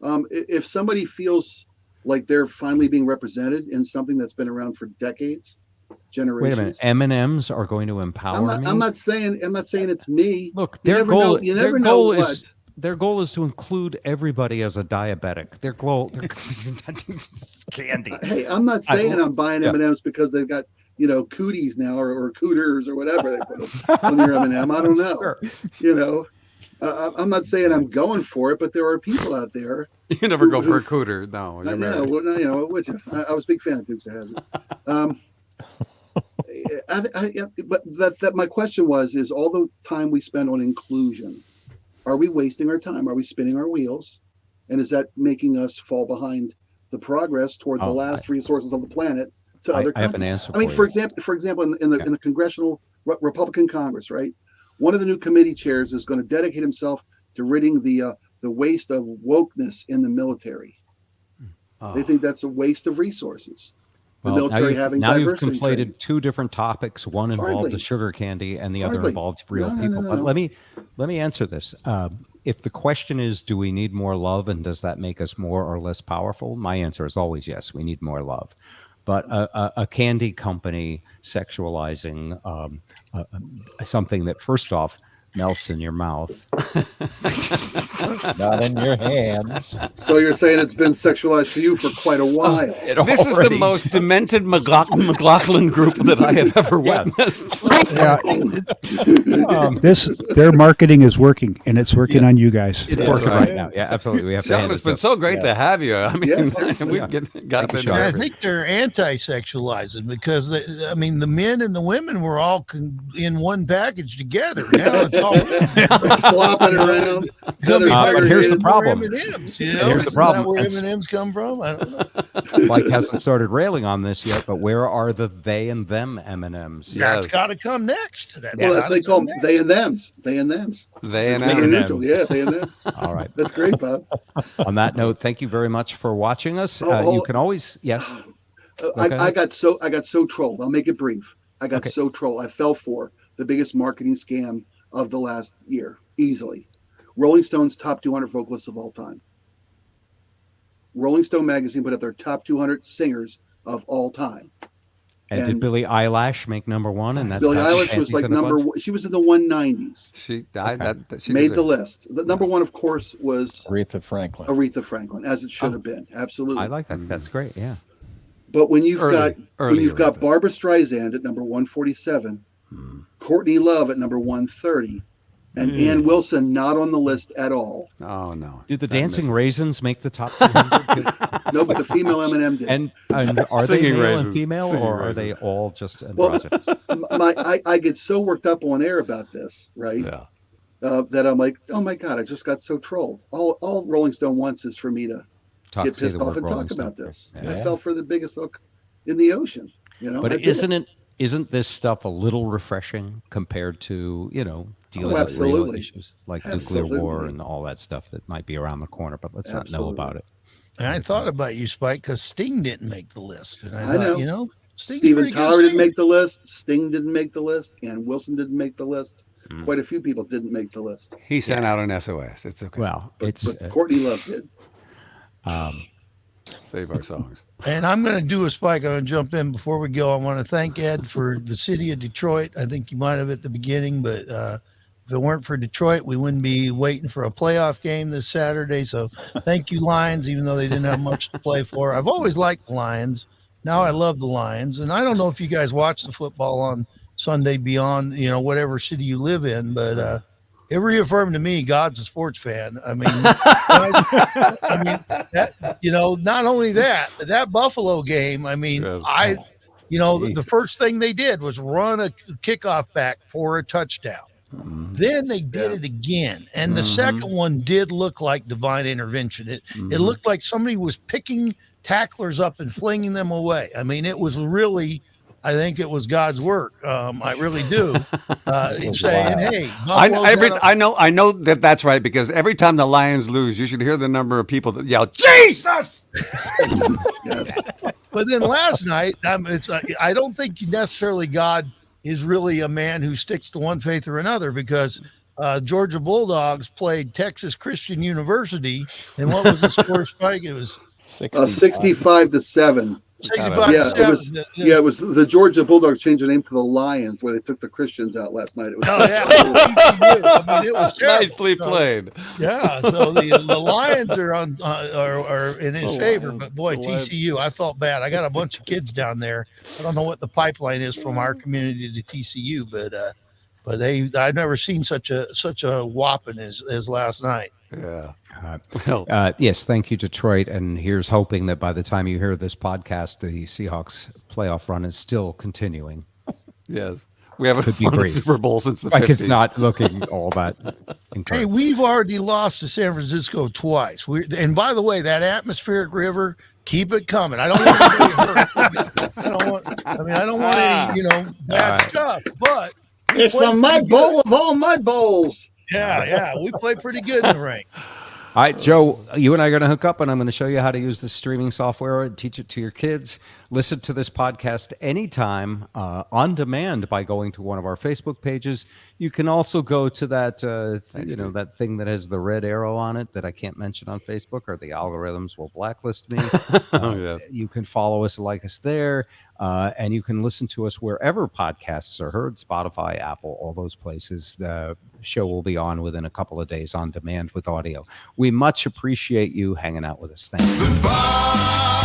If somebody feels like they're finally being represented in something that's been around for decades, generations.
Wait a minute. M&Ms are going to empower me?
I'm not saying it's me.
Look,
Their goal
is to include everybody as a diabetic. Their goal, candy.
Hey, I'm not saying I'm buying M&Ms because they've got cooties now or cooters or whatever they put on their M&M. I don't know. Sure. I'm not saying I'm going for it, but there are people out there.
You never go for a cooter, no.
I know. Well, would you? I was a big fan of Dukes of Hazzard. But my question is all the time we spend on inclusion, are we wasting our time? Are we spinning our wheels? And is that making us fall behind the progress toward the last resources of the planet, to other
I have an
countries.
answer
I mean,
for you.
for example, in the congressional Republican Congress, right? One of the new committee chairs is going to dedicate himself to ridding the waste of wokeness in the military. They think that's a waste of resources. The
Well,
military having
now you've
diversity
conflated
training.
two different topics. One involved
Hardly.
the sugar candy, and the other
Hardly.
involved real
No, no,
people.
no,
But
no.
let me answer this. If the question is, do we need more love, and does that make us more or less powerful? My answer is always yes. We need more love. But a candy company sexualizing something that, first off, melts in your mouth.
Not in your hands.
So you're saying it's been sexualized to you for quite a while.
This is the most demented McLaughlin group that I have ever witnessed.
Their marketing is working, and it's working on you guys.
It's working right now. Yeah, absolutely. We have to
Sean,
hand
it's
it
been
to
so great to have you. I mean,
Yes,
we've got
Thank you,
been
Sean.
I
there.
think they're anti-sexualizing because I mean the men and the women were all in one package together. Now it's all
It's flopping around.
But here's the problem.
M&Ms, you
And
know?
here's the
Isn't
problem.
that where
And
M&Ms come from? I don't know.
Mike hasn't started railing on this yet, but where are the they and them M&Ms?
That's got to come next.
Well,
gotta
that's they call
come
them
next.
they and thems. They and thems.
They and
Make it
them.
neutral. Yeah, they and thems.
All right.
That's great, Bob.
On that note, thank you very much for watching us.
Oh,
You can always, yes.
I got so trolled. I'll make it brief. I got so trolled. I fell for the biggest marketing scam of the last year, easily. Rolling Stone's top 200 vocalists of all time. Rolling Stone magazine put up their top 200 singers of all time.
And did Billie Eilish make #1? And that's
Billie
how she
Eilish was
panties
like
in a
number
bunch?
one. She was in the 190s.
She
Made the list. The number one, of course, was
Aretha Franklin.
Aretha Franklin, as it should have been. Absolutely.
I like that. That's great. Yeah.
But when you've got
Aretha.
Barbara Streisand at number 147, Courtney Love at number 130, and Ann Wilson not on the list at all.
Oh no!
Did the Dancing Raisins make the top 200?
No, but the female M&M did.
And are they
Singing
male
raisins.
and female,
Singing
or are they
raisins.
all just
Well,
androgynous?
I get so worked up on air about this, right?
Yeah.
That I'm like, oh my God, I just got so trolled. All Rolling Stone wants is for me to get
Say
pissed
the
off
word
and
Rolling
talk about
Stone.
this.
Yeah.
I fell for the biggest hook in the ocean. You know,
But
I did
isn't this stuff a little refreshing compared to, dealing with real
absolutely.
issues like nuclear war
Absolutely.
and all that stuff that might be around the corner, but let's not know
Absolutely.
about it.
And I thought about you, Spike, because Sting didn't make the list. And I
I
thought,
know.
Sting's
Steven
pretty good
Tyler didn't
singer.
make the list. Sting didn't make the list. Ann Wilson didn't make the list. Quite a few people didn't make the list.
He sent out an SOS. It's okay.
Well, it's
But Courtney Love did.
Save our songs.
And I'm going to do a Spike. I'm going to jump in before we go. I want to thank Ed for the city of Detroit. I think you might have at the beginning, but if it weren't for Detroit, we wouldn't be waiting for a playoff game this Saturday. So thank you, Lions, even though they didn't have much to play for. I've always liked the Lions. Now I love the Lions. And I don't know if you guys watch the football on Sunday Beyond, whatever city you live in, but it reaffirmed to me God's a sports fan. I mean, not only that, but that Buffalo game, I mean,
Yes.
the first thing they did was run a kickoff back for a touchdown. Then they did it again. And the second one did look like divine intervention. It looked like somebody was picking tacklers up and flinging them away. I mean, it was really, I think it was God's work. I really do. Saying, hey,
I know that's right, because every time the Lions lose, you should hear the number of people that yell, Jesus!
Yes.
But then last night, I don't think necessarily God is really a man who sticks to one faith or another, because Georgia Bulldogs played Texas Christian University, and what was the score, Spike? It was
65-7.
65
Yeah,
to
it
7.
was. Yeah, it was the Georgia Bulldogs changed the name to the Lions, where they took the Christians out last night. It was.
Oh, yeah. I mean, it was terrible.
Nicely played.
Yeah, so the Lions are in his favor, but boy, TCU, I felt bad. I got a bunch of kids down there. I don't know what the pipeline is from our community to TCU, but I've never seen such a whopping as last night.
Yeah.
Yes, thank you, Detroit. And here's hoping that by the time you hear this podcast, the Seahawks playoff run is still continuing.
Yes.
We haven't
Could be
won a
brief.
Super Bowl since the
Like
50s.
it's not looking all that
Hey,
incredible.
we've already lost to San Francisco twice. And by the way, that atmospheric river, keep it coming. I don't want anybody hurt. I don't want any, bad stuff. But
It's the mud bowl of all mud bowls.
Yeah, we play pretty good in the rain.
All right, Joe, you and I are going to hook up, and I'm going to show you how to use this streaming software, teach it to your kids. Listen to this podcast anytime on demand by going to one of our Facebook pages. You can also go to that, that thing that has the red arrow on it that I can't mention on Facebook, or the algorithms will blacklist me. You can follow us, like us there, and you can listen to us wherever podcasts are heard, Spotify, Apple, all those places. The show will be on within a couple of days on demand with audio. We much appreciate you hanging out with us. Thank you.
Goodbye.